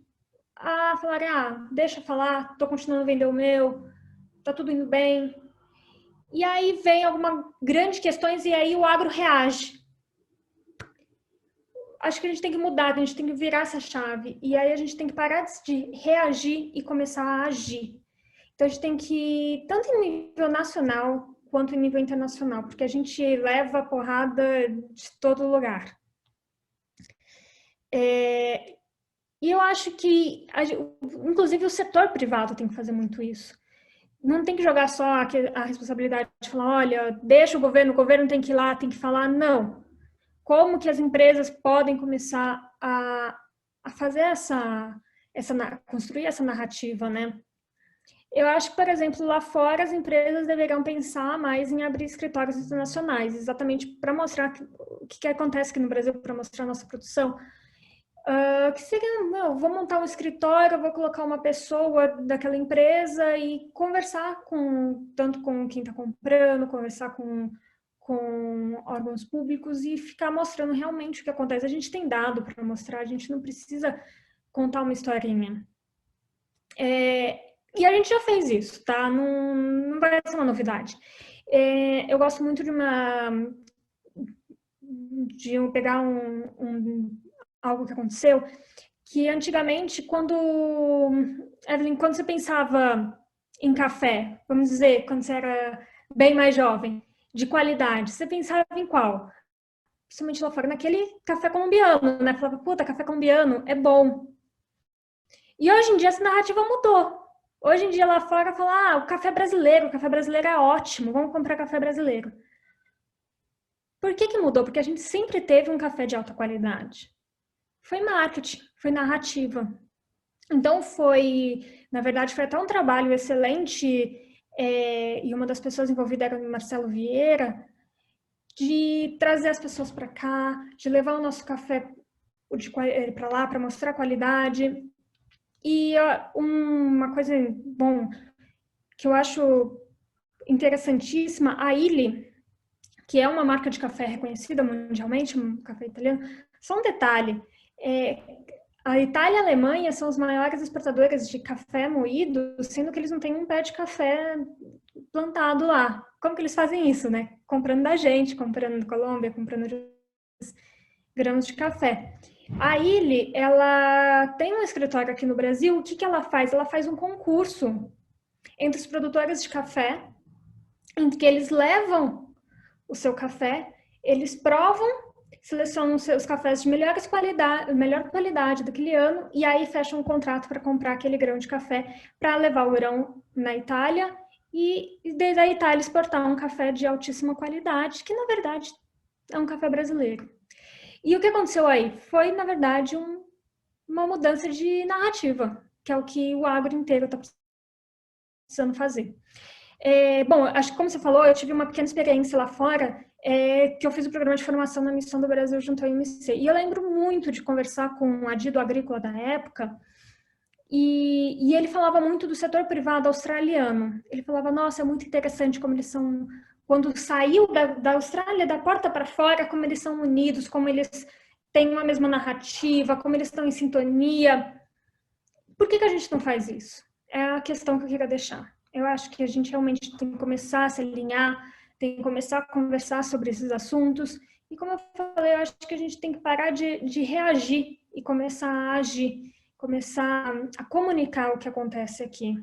[SPEAKER 2] a falar, deixa eu falar, tô continuando a vender o meu, tá tudo indo bem. E aí vem algumas grandes questões e aí o agro reage. Acho que a gente tem que mudar, a gente tem que virar essa chave. E aí a gente tem que parar de reagir e começar a agir. Então a gente tem que, tanto em nível nacional quanto em nível internacional, porque a gente leva porrada de todo lugar. E eu acho que, inclusive, o setor privado tem que fazer muito isso. Não tem que jogar só a responsabilidade de falar, olha, deixa o governo tem que ir lá, tem que falar. Não. Como que as empresas podem começar a fazer construir essa narrativa, né? Eu acho que, por exemplo, lá fora as empresas deveriam pensar mais em abrir escritórios internacionais, exatamente para mostrar o que acontece aqui no Brasil, para mostrar a nossa produção. Que seria, não, vou montar um escritório, vou colocar uma pessoa daquela empresa e conversar tanto com quem está comprando, conversar com órgãos públicos e ficar mostrando realmente o que acontece. A gente tem dado para mostrar, a gente não precisa contar uma historinha. E a gente já fez isso, tá? Não vai ser uma novidade. Eu gosto muito de eu pegar algo que aconteceu, que antigamente, Evelyn, quando você pensava em café, vamos dizer, quando você era bem mais jovem, de qualidade, você pensava em qual? Principalmente lá fora, naquele café colombiano, né? Falava, puta, café colombiano é bom. E hoje em dia essa narrativa mudou. Hoje em dia lá fora fala, o café brasileiro é ótimo, vamos comprar café brasileiro. Por que mudou? Porque a gente sempre teve um café de alta qualidade. Foi marketing, foi narrativa. Então na verdade, foi até um trabalho excelente, e uma das pessoas envolvidas era o Marcelo Vieira, de trazer as pessoas para cá, de levar o nosso café para lá, para mostrar a qualidade. E uma coisa, bom, que eu acho interessantíssima, a Illy, que é uma marca de café reconhecida mundialmente, um café italiano, só um detalhe, a Itália e a Alemanha são os maiores exportadores de café moído, sendo que eles não têm um pé de café plantado lá. Como que eles fazem isso, né? Comprando da gente, comprando da Colômbia, comprando grãos de café. A Illy, ela tem um escritório aqui no Brasil. O que ela faz? Ela faz um concurso entre os produtores de café, em que eles levam o seu café, eles provam, selecionam os seus cafés de melhor qualidade daquele ano e aí fecham um contrato para comprar aquele grão de café para levar o grão na Itália e desde a Itália exportar um café de altíssima qualidade, que na verdade é um café brasileiro. E o que aconteceu aí? Foi, na verdade, uma mudança de narrativa, que é o que o agro inteiro está precisando fazer. Bom, acho que como você falou, eu tive uma pequena experiência lá fora, que eu fiz o programa de formação na Missão do Brasil junto ao IMC. E eu lembro muito de conversar com um adido agrícola da época, e ele falava muito do setor privado australiano. Ele falava, nossa, é muito interessante como eles são, quando saiu da Austrália, da porta para fora, como eles são unidos, como eles têm uma mesma narrativa, como eles estão em sintonia. Por que a gente não faz isso? É a questão que eu queria deixar. Eu acho que a gente realmente tem que começar a se alinhar, tem que começar a conversar sobre esses assuntos. E como eu falei, eu acho que a gente tem que parar de reagir e começar a agir, começar a comunicar o que acontece aqui.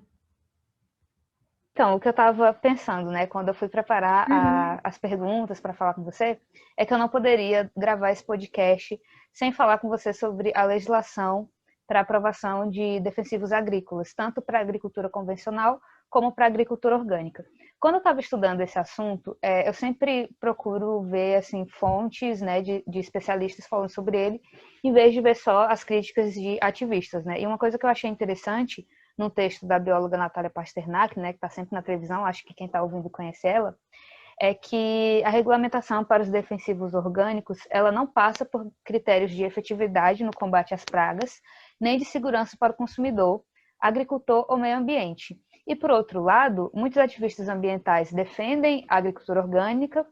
[SPEAKER 1] Então, o que eu estava pensando, né, quando eu fui preparar as perguntas para falar com você, é que eu não poderia gravar esse podcast sem falar com você sobre a legislação para aprovação de defensivos agrícolas, tanto para a agricultura convencional como para a agricultura orgânica. Quando eu estava estudando esse assunto, eu sempre procuro ver assim, fontes, né, de especialistas falando sobre ele, em vez de ver só as críticas de ativistas, né? E uma coisa que eu achei interessante num texto da bióloga Natália Pasternak, né, que está sempre na televisão, acho que quem está ouvindo conhece ela, é que a regulamentação para os defensivos orgânicos, ela não passa por critérios de efetividade no combate às pragas, nem de segurança para o consumidor, agricultor ou meio ambiente. E, por outro lado, muitos ativistas ambientais defendem a agricultura orgânica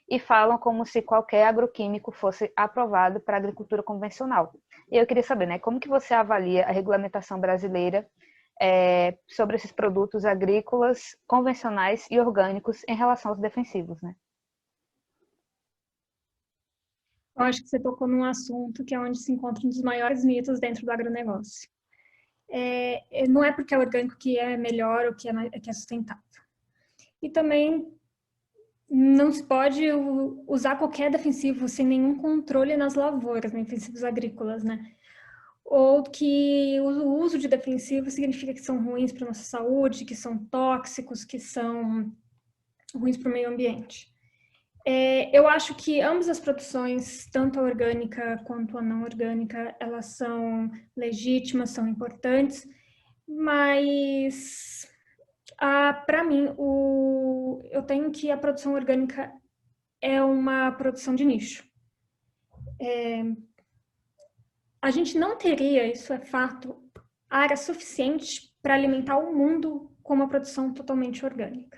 [SPEAKER 1] e falam como se qualquer agroquímico fosse aprovado para a agricultura convencional. E eu queria saber, né, como que você avalia a regulamentação brasileira sobre esses produtos agrícolas convencionais e orgânicos em relação aos defensivos, né?
[SPEAKER 2] Eu acho que você tocou num assunto que é onde se encontra um dos maiores mitos dentro do agronegócio. Não é porque é orgânico que é melhor ou que é sustentável. E também não se pode usar qualquer defensivo sem nenhum controle nas lavouras, né, defensivos agrícolas, né? Ou que o uso de defensivos significa que são ruins para a nossa saúde, que são tóxicos, que são ruins para o meio ambiente. Eu acho que ambas as produções, tanto a orgânica quanto a não orgânica, elas são legítimas, são importantes, mas para mim, eu tenho que a produção orgânica é uma produção de nicho. A gente não teria, isso é fato, área suficiente para alimentar o mundo com uma produção totalmente orgânica.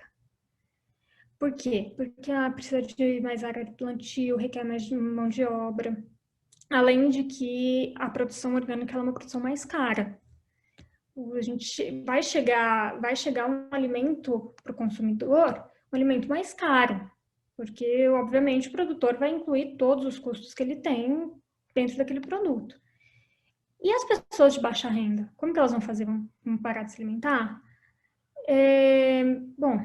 [SPEAKER 2] Por quê? Porque precisa de mais área de plantio, requer mais mão de obra. Além de que a produção orgânica é uma produção mais cara. A gente vai chegar um alimento para o consumidor, um alimento mais caro, porque, obviamente, o produtor vai incluir todos os custos que ele tem dentro daquele produto. E as pessoas de baixa renda, como que elas vão fazer? Vão parar de se alimentar? Bom,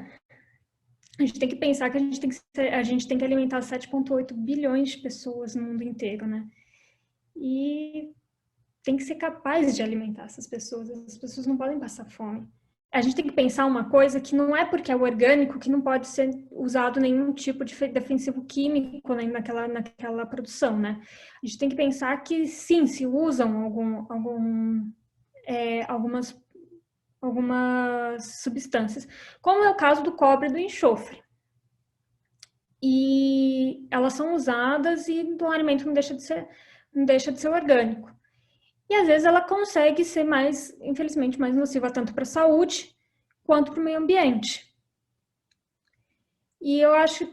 [SPEAKER 2] a gente tem que pensar que a gente tem que alimentar 7,8 bilhões de pessoas no mundo inteiro, né? E tem que ser capaz de alimentar essas pessoas. As pessoas não podem passar fome. A gente tem que pensar uma coisa que não é porque é orgânico que não pode ser usado nenhum tipo de defensivo químico, né, naquela produção, né? A gente tem que pensar que sim, se usam algumas substâncias, como é o caso do cobre e do enxofre. E elas são usadas e o alimento não deixa de ser orgânico. E às vezes ela consegue ser infelizmente, mais nociva tanto para a saúde quanto para o meio ambiente. E eu acho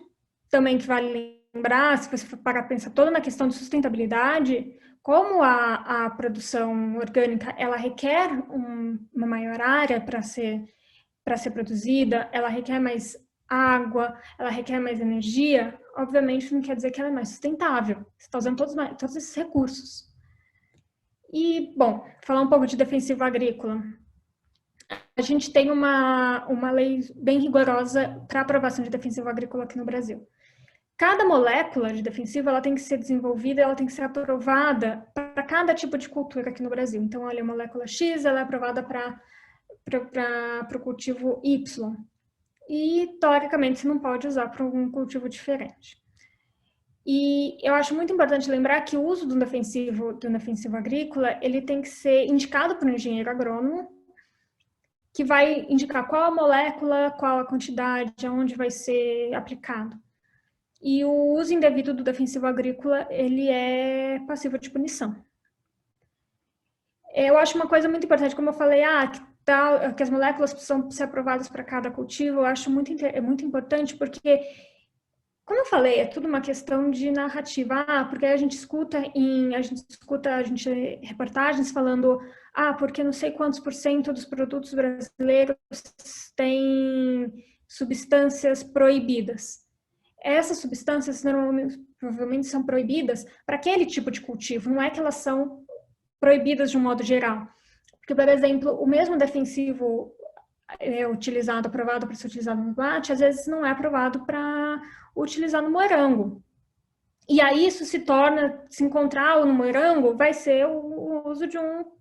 [SPEAKER 2] também que vale lembrar, se você for parar para pensar toda na questão de sustentabilidade, como a produção orgânica, ela requer uma maior área para ser produzida, ela requer mais água, ela requer mais energia, obviamente não quer dizer que ela é mais sustentável. Você está usando todos esses recursos. E, bom, falar um pouco de defensivo agrícola. A gente tem uma lei bem rigorosa para aprovação de defensivo agrícola aqui no Brasil. Cada molécula de defensivo ela tem que ser desenvolvida, ela tem que ser aprovada para cada tipo de cultura aqui no Brasil. Então, olha, a molécula X ela é aprovada para o cultivo Y. E, teoricamente, você não pode usar para um cultivo diferente. E eu acho muito importante lembrar que o uso do defensivo agrícola, ele tem que ser indicado por um engenheiro agrônomo, que vai indicar qual a molécula, qual a quantidade, aonde vai ser aplicado. E o uso indevido do defensivo agrícola, ele é passivo de punição. Eu acho uma coisa muito importante, como eu falei, que as moléculas precisam ser aprovadas para cada cultivo, eu acho muito importante, porque como eu falei, é tudo uma questão de narrativa. Porque a gente escuta reportagens falando, porque não sei quantos % dos produtos brasileiros têm substâncias proibidas. Essas substâncias provavelmente são proibidas para aquele tipo de cultivo, não é que elas são proibidas de um modo geral. Porque, por exemplo, o mesmo defensivo aprovado para ser utilizado no tomate, às vezes não é aprovado para utilizar no morango. E aí isso se encontrar no morango, vai ser o uso de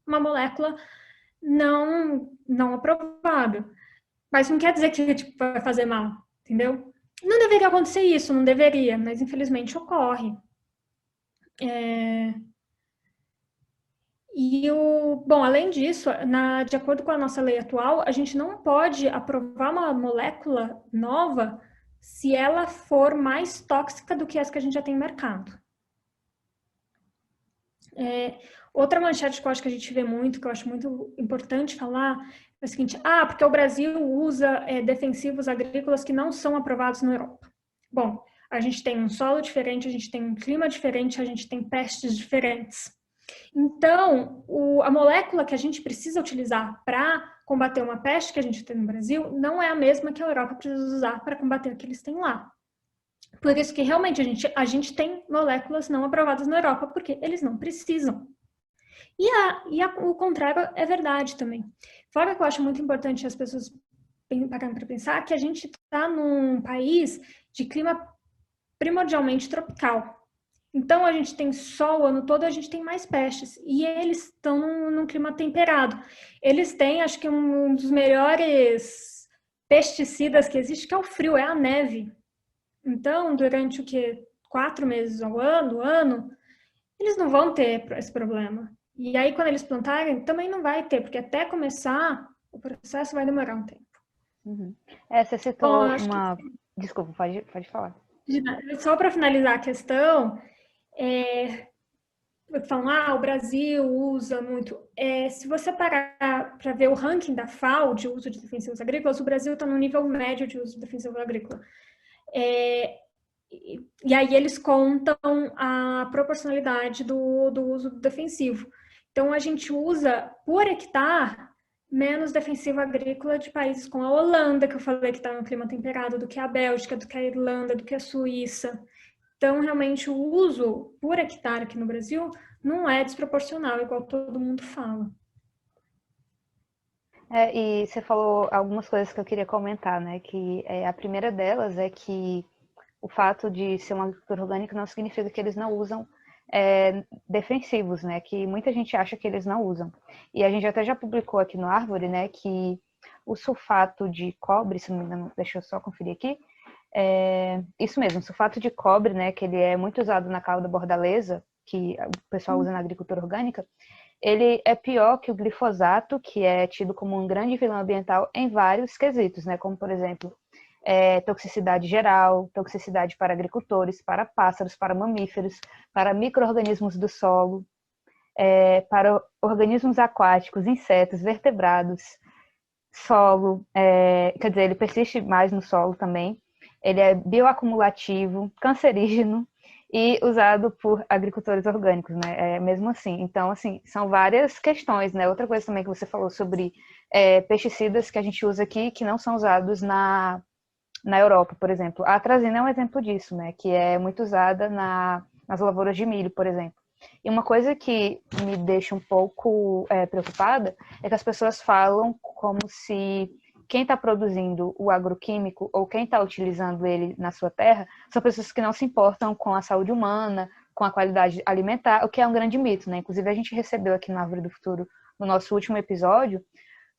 [SPEAKER 2] uma molécula não aprovada. Mas não quer dizer que vai fazer mal, entendeu? Não deveria acontecer isso, não deveria, mas infelizmente ocorre. Bom, além disso, de acordo com a nossa lei atual, a gente não pode aprovar uma molécula nova se ela for mais tóxica do que as que a gente já tem no mercado. Outra manchete que eu acho que a gente vê muito, que eu acho muito importante falar, é o seguinte, porque o Brasil usa defensivos agrícolas que não são aprovados na Europa. Bom, a gente tem um solo diferente, a gente tem um clima diferente, a gente tem pestes diferentes. Então, a molécula que a gente precisa utilizar para combater uma peste que a gente tem no Brasil não é a mesma que a Europa precisa usar para combater o que eles têm lá. Por isso que realmente a gente tem moléculas não aprovadas na Europa, porque eles não precisam. O contrário é verdade também. Fora que eu acho muito importante as pessoas pararem para pensar que a gente está num país de clima primordialmente tropical. Então, a gente tem sol o ano todo, a gente tem mais pestes. E eles estão num clima temperado. Eles têm, acho que um dos melhores pesticidas que existe, que é o frio, é a neve. Então, durante o que? 4 meses ao ano, eles não vão ter esse problema. E aí, quando eles plantarem, também não vai ter, porque até começar, o processo vai demorar um tempo.
[SPEAKER 1] Uhum. Você
[SPEAKER 2] Bom,
[SPEAKER 1] citou
[SPEAKER 2] eu acho que
[SPEAKER 1] uma... Desculpa, pode falar.
[SPEAKER 2] só para finalizar a questão, falam, o Brasil usa muito. Se você parar para ver o ranking da FAO de uso de defensivos agrícolas, o Brasil está no nível médio de uso de defensivo agrícola. E aí eles contam a proporcionalidade do uso defensivo. Então, a gente usa por hectare menos defensivo agrícola de países como a Holanda, que eu falei que está no clima temperado, do que a Bélgica, do que a Irlanda, do que a Suíça. Então, realmente, o uso por hectare aqui no Brasil não é desproporcional, igual todo mundo fala.
[SPEAKER 1] E você falou algumas coisas que eu queria comentar, né? Que a primeira delas é que o fato de ser uma agricultura orgânica não significa que eles não usam defensivos, né? Que muita gente acha que eles não usam. E a gente até já publicou aqui no Árvore, né? Que o sulfato de cobre, se não me engano, deixa eu só conferir aqui, isso mesmo, sulfato de cobre, né? Que ele é muito usado na cauda bordaleza, que o pessoal usa na agricultura orgânica. Ele é pior que o glifosato, que é tido como um grande vilão ambiental em vários quesitos, né? Como, por exemplo, toxicidade geral, toxicidade para agricultores, para pássaros, para mamíferos, para micro-organismos do solo, para organismos aquáticos, insetos, vertebrados, solo, quer dizer, ele persiste mais no solo também. Ele é bioacumulativo, cancerígeno e usado por agricultores orgânicos, né? Mesmo assim. Então, assim, são várias questões, né? Outra coisa também que você falou sobre pesticidas que a gente usa aqui que não são usados na Europa, por exemplo. A atrazina é um exemplo disso, né? Que é muito usada nas lavouras de milho, por exemplo. E uma coisa que me deixa um pouco preocupada é que as pessoas falam como se quem está produzindo o agroquímico ou quem está utilizando ele na sua terra são pessoas que não se importam com a saúde humana, com a qualidade alimentar, o que é um grande mito, né? Inclusive, a gente recebeu aqui na Árvore do Futuro, no nosso último episódio,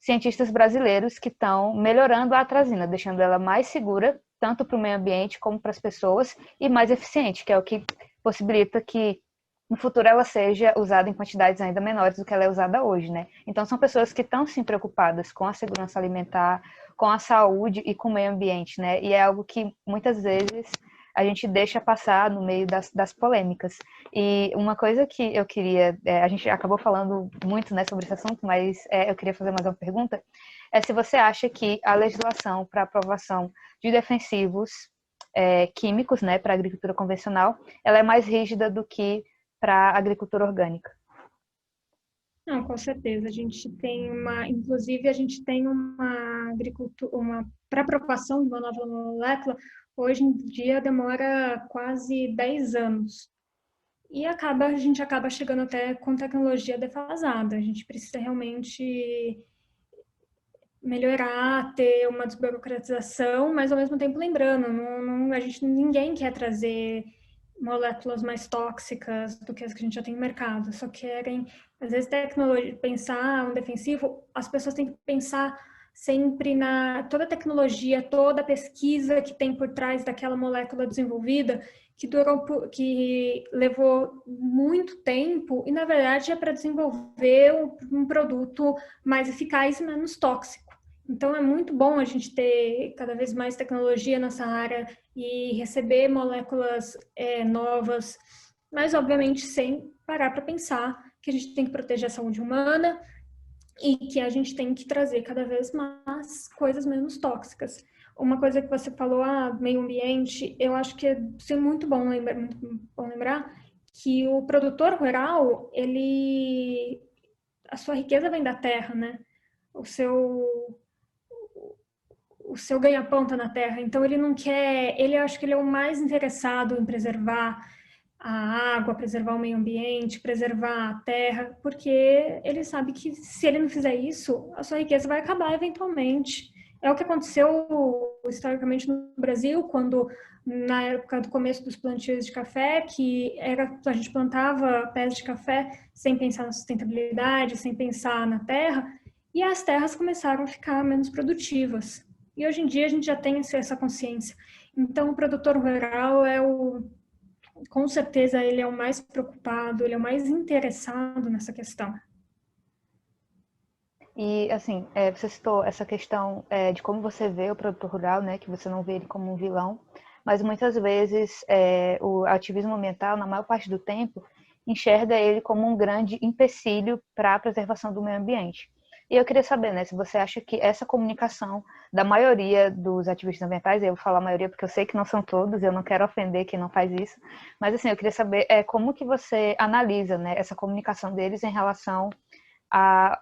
[SPEAKER 1] cientistas brasileiros que estão melhorando a atrazina, deixando ela mais segura, tanto para o meio ambiente como para as pessoas, e mais eficiente, que é o que possibilita que no futuro ela seja usada em quantidades ainda menores do que ela é usada hoje, né? Então são pessoas que estão sim preocupadas com a segurança alimentar, com a saúde e com o meio ambiente, né? E é algo que muitas vezes a gente deixa passar no meio das polêmicas. E uma coisa que eu queria, a gente acabou falando muito, né, sobre esse assunto, mas eu queria fazer mais uma pergunta, se você acha que a legislação para aprovação de defensivos químicos, né, para a agricultura convencional, ela é mais rígida do que para a agricultura orgânica.
[SPEAKER 2] Não, com certeza. A gente tem inclusive a gente tem uma agricultura, para aprovação de uma nova molécula, hoje em dia demora quase 10 anos. E a gente acaba chegando até com tecnologia defasada. A gente precisa realmente melhorar, ter uma desburocratização, mas ao mesmo tempo lembrando, ninguém quer trazer moléculas mais tóxicas do que as que a gente já tem no mercado, só querem, às vezes, tecnologia, pensar um defensivo, as pessoas têm que pensar sempre toda a tecnologia, toda a pesquisa que tem por trás daquela molécula desenvolvida, que levou muito tempo e, na verdade, é para desenvolver um produto mais eficaz e menos tóxico. Então, é muito bom a gente ter cada vez mais tecnologia nessa área e receber moléculas novas, mas, obviamente, sem parar para pensar que a gente tem que proteger a saúde humana e que a gente tem que trazer cada vez mais coisas menos tóxicas. Uma coisa que você falou, meio ambiente, eu acho que é muito bom lembrar que o produtor rural, a sua riqueza vem da terra, né? O seu, o seu ganha-pão está na terra. Então ele não quer, ele acho que ele é o mais interessado em preservar a água, preservar o meio ambiente, preservar a terra, porque ele sabe que se ele não fizer isso, a sua riqueza vai acabar eventualmente. É o que aconteceu historicamente no Brasil, quando na época do começo dos plantios de café, a gente plantava pés de café sem pensar na sustentabilidade, sem pensar na terra, e as terras começaram a ficar menos produtivas. E hoje em dia a gente já tem essa consciência. Então, o produtor rural com certeza, ele é o mais preocupado, ele é o mais interessado nessa questão.
[SPEAKER 1] E, assim, você citou essa questão de como você vê o produtor rural, né, que você não vê ele como um vilão, mas muitas vezes o ativismo ambiental, na maior parte do tempo, enxerga ele como um grande empecilho para a preservação do meio ambiente. E eu queria saber, né, se você acha que essa comunicação da maioria dos ativistas ambientais, eu vou falar a maioria porque eu sei que não são todos, eu não quero ofender quem não faz isso, mas assim, eu queria saber como que você analisa, né, essa comunicação deles em relação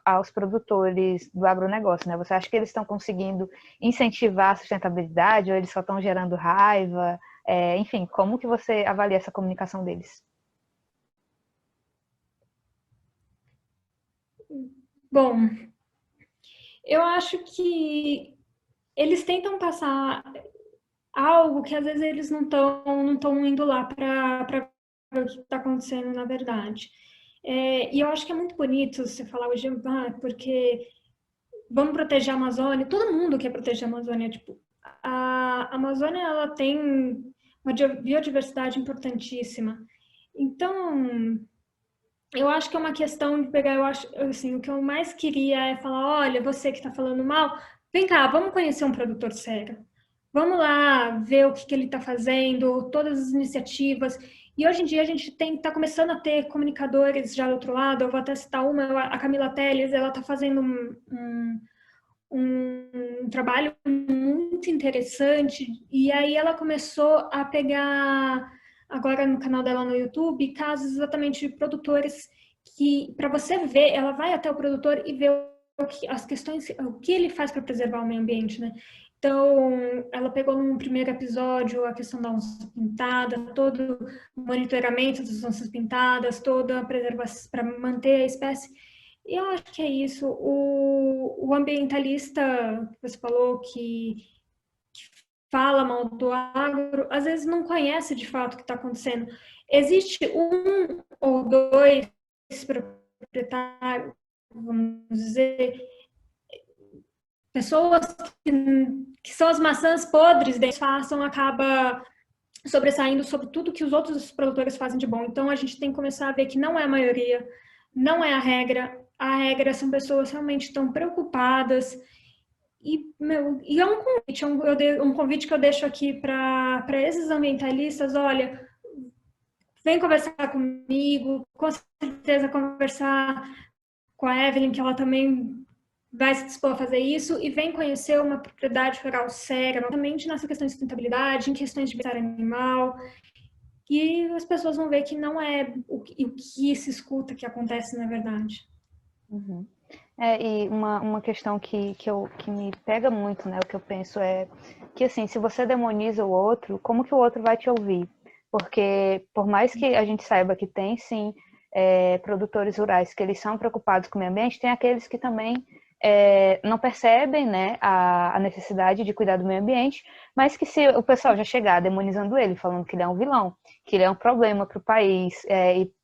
[SPEAKER 1] aos produtores do agronegócio, né? Você acha que eles estão conseguindo incentivar a sustentabilidade ou eles só estão gerando raiva? Enfim, como que você avalia essa comunicação deles?
[SPEAKER 2] Bom, eu acho que eles tentam passar algo que às vezes eles não estão indo lá para ver o que está acontecendo na verdade. E eu acho que é muito bonito você falar hoje, porque vamos proteger a Amazônia. Todo mundo quer proteger a Amazônia. Tipo, a Amazônia ela tem uma biodiversidade importantíssima. Então, eu acho que é uma questão de pegar, eu acho, assim, o que eu mais queria é falar, olha, você que está falando mal, vem cá, vamos conhecer um produtor sério. Vamos lá ver o que ele está fazendo, todas as iniciativas. E hoje em dia a gente está começando a ter comunicadores já do outro lado. Eu vou até citar uma, a Camila Teles, ela está fazendo um trabalho muito interessante. E aí ela começou a pegar, agora no canal dela no YouTube, casos exatamente de produtores que, para você ver, ela vai até o produtor e vê as questões, o que ele faz para preservar o meio ambiente, né? Então, ela pegou no primeiro episódio a questão da onça pintada, todo o monitoramento das onças pintadas, toda a preservação para manter a espécie. E eu acho que é isso. O ambientalista que você falou que fala mal do agro, às vezes não conhece de fato o que está acontecendo. Existe um ou dois proprietários, vamos dizer, pessoas que são as maçãs podres deles façam, acaba sobressaindo sobre tudo que os outros produtores fazem de bom. Então a gente tem que começar a ver que não é a maioria, não é a regra. A regra são pessoas realmente tão preocupadas. E é um convite, um convite que eu deixo aqui para esses ambientalistas, olha, vem conversar comigo, com certeza conversar com a Evelyn, que ela também vai se dispor a fazer isso, e vem conhecer uma propriedade rural séria, notamment nessa questão de sustentabilidade, em questões de bem-estar animal, e as pessoas vão ver que não é o que se escuta que acontece na verdade.
[SPEAKER 1] Uhum. E uma questão que me pega muito, né, o que eu penso é que, assim, se você demoniza o outro, como que o outro vai te ouvir? Porque, por mais que a gente saiba que tem, sim, produtores rurais que eles são preocupados com o meio ambiente, tem aqueles que também não percebem, né, a necessidade de cuidar do meio ambiente, mas que se o pessoal já chegar demonizando ele, falando que ele é um vilão, que ele é um problema para o país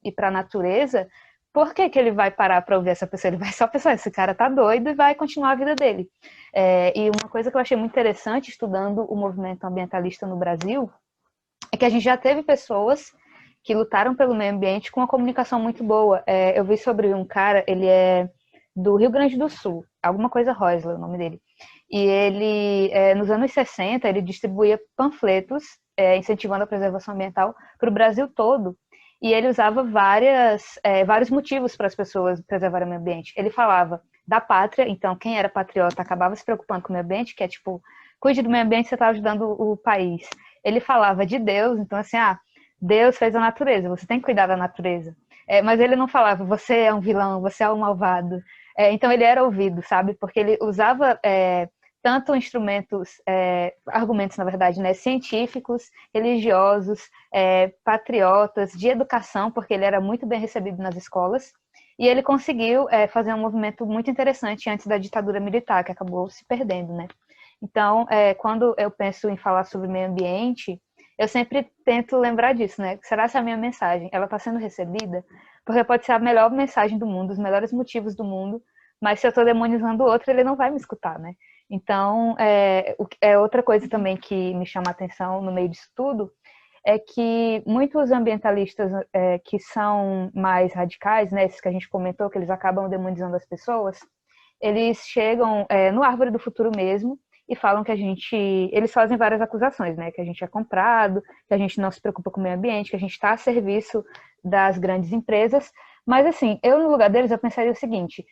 [SPEAKER 1] e para a natureza, por que que ele vai parar para ouvir essa pessoa? Ele vai só pensar, esse cara tá doido e vai continuar a vida dele. E uma coisa que eu achei muito interessante estudando o movimento ambientalista no Brasil é que a gente já teve pessoas que lutaram pelo meio ambiente com uma comunicação muito boa. Eu vi sobre um cara, ele é do Rio Grande do Sul, alguma coisa Roisler, o nome dele. E ele, nos anos 60, ele distribuía panfletos incentivando a preservação ambiental para o Brasil todo. E ele usava vários motivos para as pessoas preservarem o meio ambiente. Ele falava da pátria, então quem era patriota acabava se preocupando com o meio ambiente, que é tipo, cuide do meio ambiente, você está ajudando o país. Ele falava de Deus, então assim, Deus fez a natureza, você tem que cuidar da natureza. Mas ele não falava, você é um vilão, você é um malvado. Então ele era ouvido, sabe? Porque ele usava tanto instrumentos, argumentos, na verdade, né, científicos, religiosos, patriotas, de educação, porque ele era muito bem recebido nas escolas. E ele conseguiu fazer um movimento muito interessante antes da ditadura militar, que acabou se perdendo, né? Então, quando eu penso em falar sobre meio ambiente, eu sempre tento lembrar disso, né? Será que a minha mensagem, ela está sendo recebida? Porque pode ser a melhor mensagem do mundo, os melhores motivos do mundo, mas se eu estou demonizando o outro, ele não vai me escutar, né? Então, outra coisa também que me chama a atenção no meio disso tudo é que muitos ambientalistas que são mais radicais, né, esses que a gente comentou, que eles acabam demonizando as pessoas, eles chegam no Árvore do Futuro mesmo e falam que eles fazem várias acusações, né, que a gente é comprado, que a gente não se preocupa com o meio ambiente, que a gente está a serviço das grandes empresas, mas assim, eu no lugar deles eu pensaria o seguinte,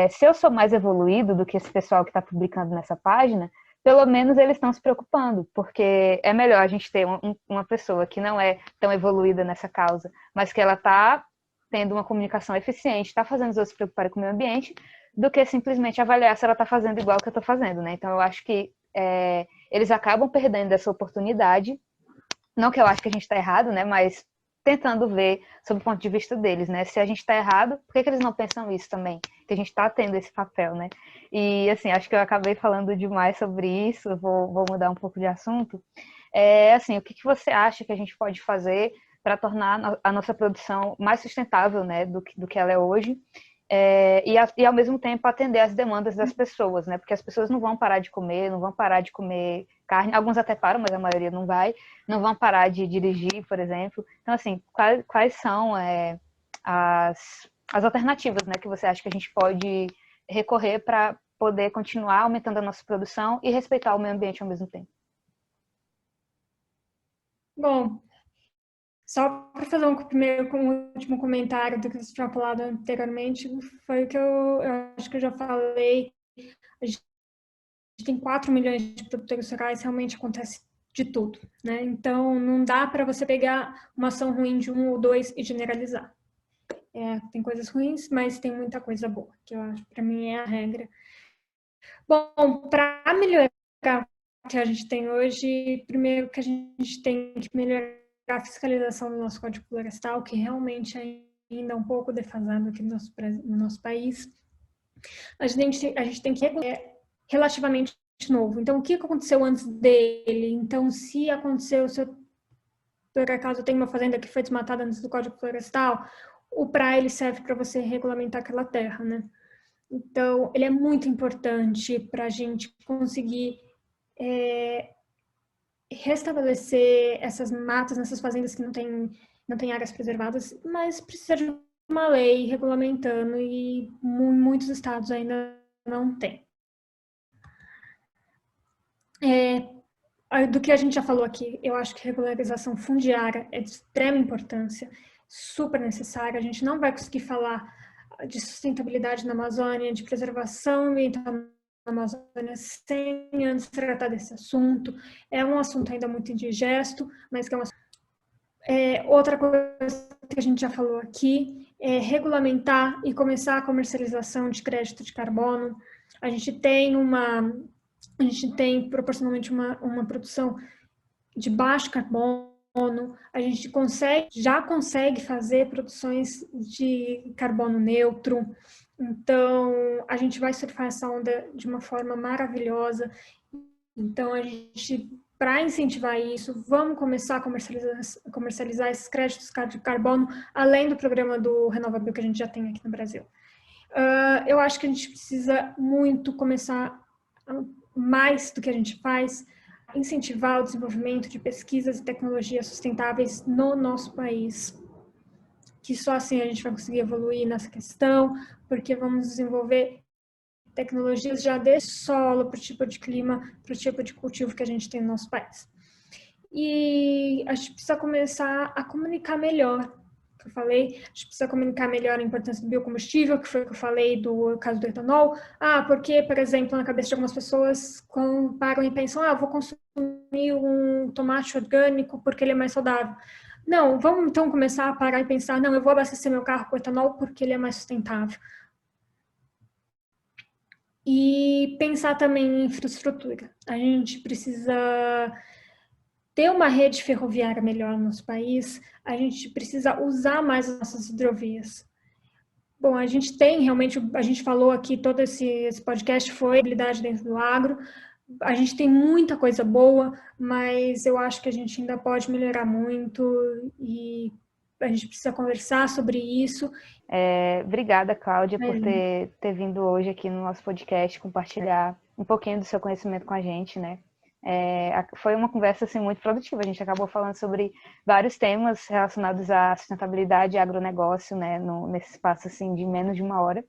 [SPEAKER 1] se eu sou mais evoluído do que esse pessoal que está publicando nessa página, pelo menos eles estão se preocupando, porque é melhor a gente ter uma pessoa que não é tão evoluída nessa causa, mas que ela está tendo uma comunicação eficiente, está fazendo os outros se preocuparem com o meio ambiente, do que simplesmente avaliar se ela está fazendo igual que eu estou fazendo, né? Então eu acho que eles acabam perdendo essa oportunidade, não que eu acho que a gente está errado, né? Mas tentando ver sob o ponto de vista deles, né? Se a gente está errado, por que eles não pensam isso também? Que a gente está tendo esse papel, né? E, assim, acho que eu acabei falando demais sobre isso, eu vou mudar um pouco de assunto. Assim, o que você acha que a gente pode fazer para tornar a nossa produção mais sustentável, né, do que ela é hoje? E ao mesmo tempo atender às demandas das pessoas, né? Porque as pessoas não vão parar de comer, não vão parar de comer carne, alguns até param, mas a maioria não vai, não vão parar de dirigir, por exemplo. Então, assim, quais são as alternativas, né, que você acha que a gente pode recorrer para poder continuar aumentando a nossa produção e respeitar o meio ambiente ao mesmo tempo?
[SPEAKER 2] Bom, só para fazer um último comentário do que você tinha falado anteriormente, foi o que eu acho que eu já falei. A gente tem 4 milhões de produtores rurais, realmente acontece de tudo, né? Então, não dá para você pegar uma ação ruim de um ou dois e generalizar. Tem coisas ruins, mas tem muita coisa boa, que eu acho, para mim, é a regra. Bom, para melhorar o que a gente tem hoje, primeiro que a gente tem que melhorar a fiscalização do nosso Código Florestal, que realmente ainda é um pouco defasado aqui no nosso país. A gente tem que relativamente novo. Então, o que aconteceu antes dele? Então, se aconteceu, se eu, por acaso tem uma fazenda que foi desmatada antes do Código Florestal, o PRA ele serve para você regulamentar aquela terra, né? Então, ele é muito importante para a gente conseguir restabelecer essas matas nessas fazendas que não tem áreas preservadas, mas precisa de uma lei regulamentando e muitos estados ainda não têm. Do que a gente já falou aqui, eu acho que regularização fundiária é de extrema importância, super necessária. A gente não vai conseguir falar de sustentabilidade na Amazônia, de preservação ambiental na Amazônia, sem antes tratar desse assunto. É um assunto ainda muito indigesto, mas que é um assunto. Outra coisa que a gente já falou aqui é regulamentar e começar a comercialização de crédito de carbono. A gente tem proporcionalmente uma produção de baixo carbono, a gente já consegue fazer produções de carbono neutro, então a gente vai surfar essa onda de uma forma maravilhosa. Então a gente, para incentivar isso, vamos começar a comercializar esses créditos de carbono, além do programa do RenovaBio que a gente já tem aqui no Brasil. Eu acho que a gente precisa muito começar, mais do que a gente faz, incentivar o desenvolvimento de pesquisas e tecnologias sustentáveis no nosso país, que só assim a gente vai conseguir evoluir nessa questão, porque vamos desenvolver tecnologias já de solo para o tipo de clima, para o tipo de cultivo que a gente tem no nosso país. E a gente precisa começar a comunicar melhor, que eu falei, a gente precisa comunicar melhor a importância do biocombustível, que foi o que eu falei do caso do etanol. Porque, por exemplo, na cabeça de algumas pessoas param e pensam, vou consumir um tomate orgânico porque ele é mais saudável. Não, vamos então começar a parar e pensar, não, eu vou abastecer meu carro com etanol porque ele é mais sustentável. E pensar também em infraestrutura. A gente precisa ter uma rede ferroviária melhor no nosso país, a gente precisa usar mais as nossas hidrovias. Bom, a gente tem realmente, a gente falou aqui, todo esse podcast foi habilidade dentro do agro, a gente tem muita coisa boa, mas eu acho que a gente ainda pode melhorar muito e a gente precisa conversar sobre isso.
[SPEAKER 1] Obrigada, Cláudia, por
[SPEAKER 2] É,
[SPEAKER 1] ter vindo hoje aqui no nosso podcast, compartilhar um pouquinho do seu conhecimento com a gente, né? Foi uma conversa assim, muito produtiva. A gente acabou falando sobre vários temas relacionados à sustentabilidade e agronegócio, né? Nesse espaço assim, de menos de uma hora.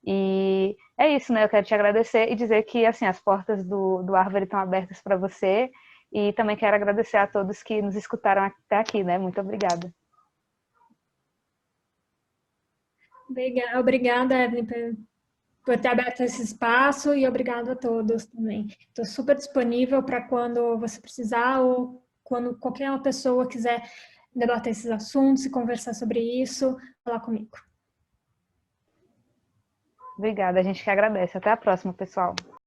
[SPEAKER 1] E é isso, né? Eu quero te agradecer e dizer que assim, as portas do Árvore estão abertas para você. E também quero agradecer a todos que nos escutaram até aqui, né? Muito obrigada.
[SPEAKER 2] obrigada, Evelyn, por ter aberto esse espaço e obrigado a todos também. Estou super disponível para quando você precisar ou quando qualquer pessoa quiser debater esses assuntos e conversar sobre isso, falar comigo.
[SPEAKER 1] Obrigada, a gente que agradece. Até a próxima, pessoal.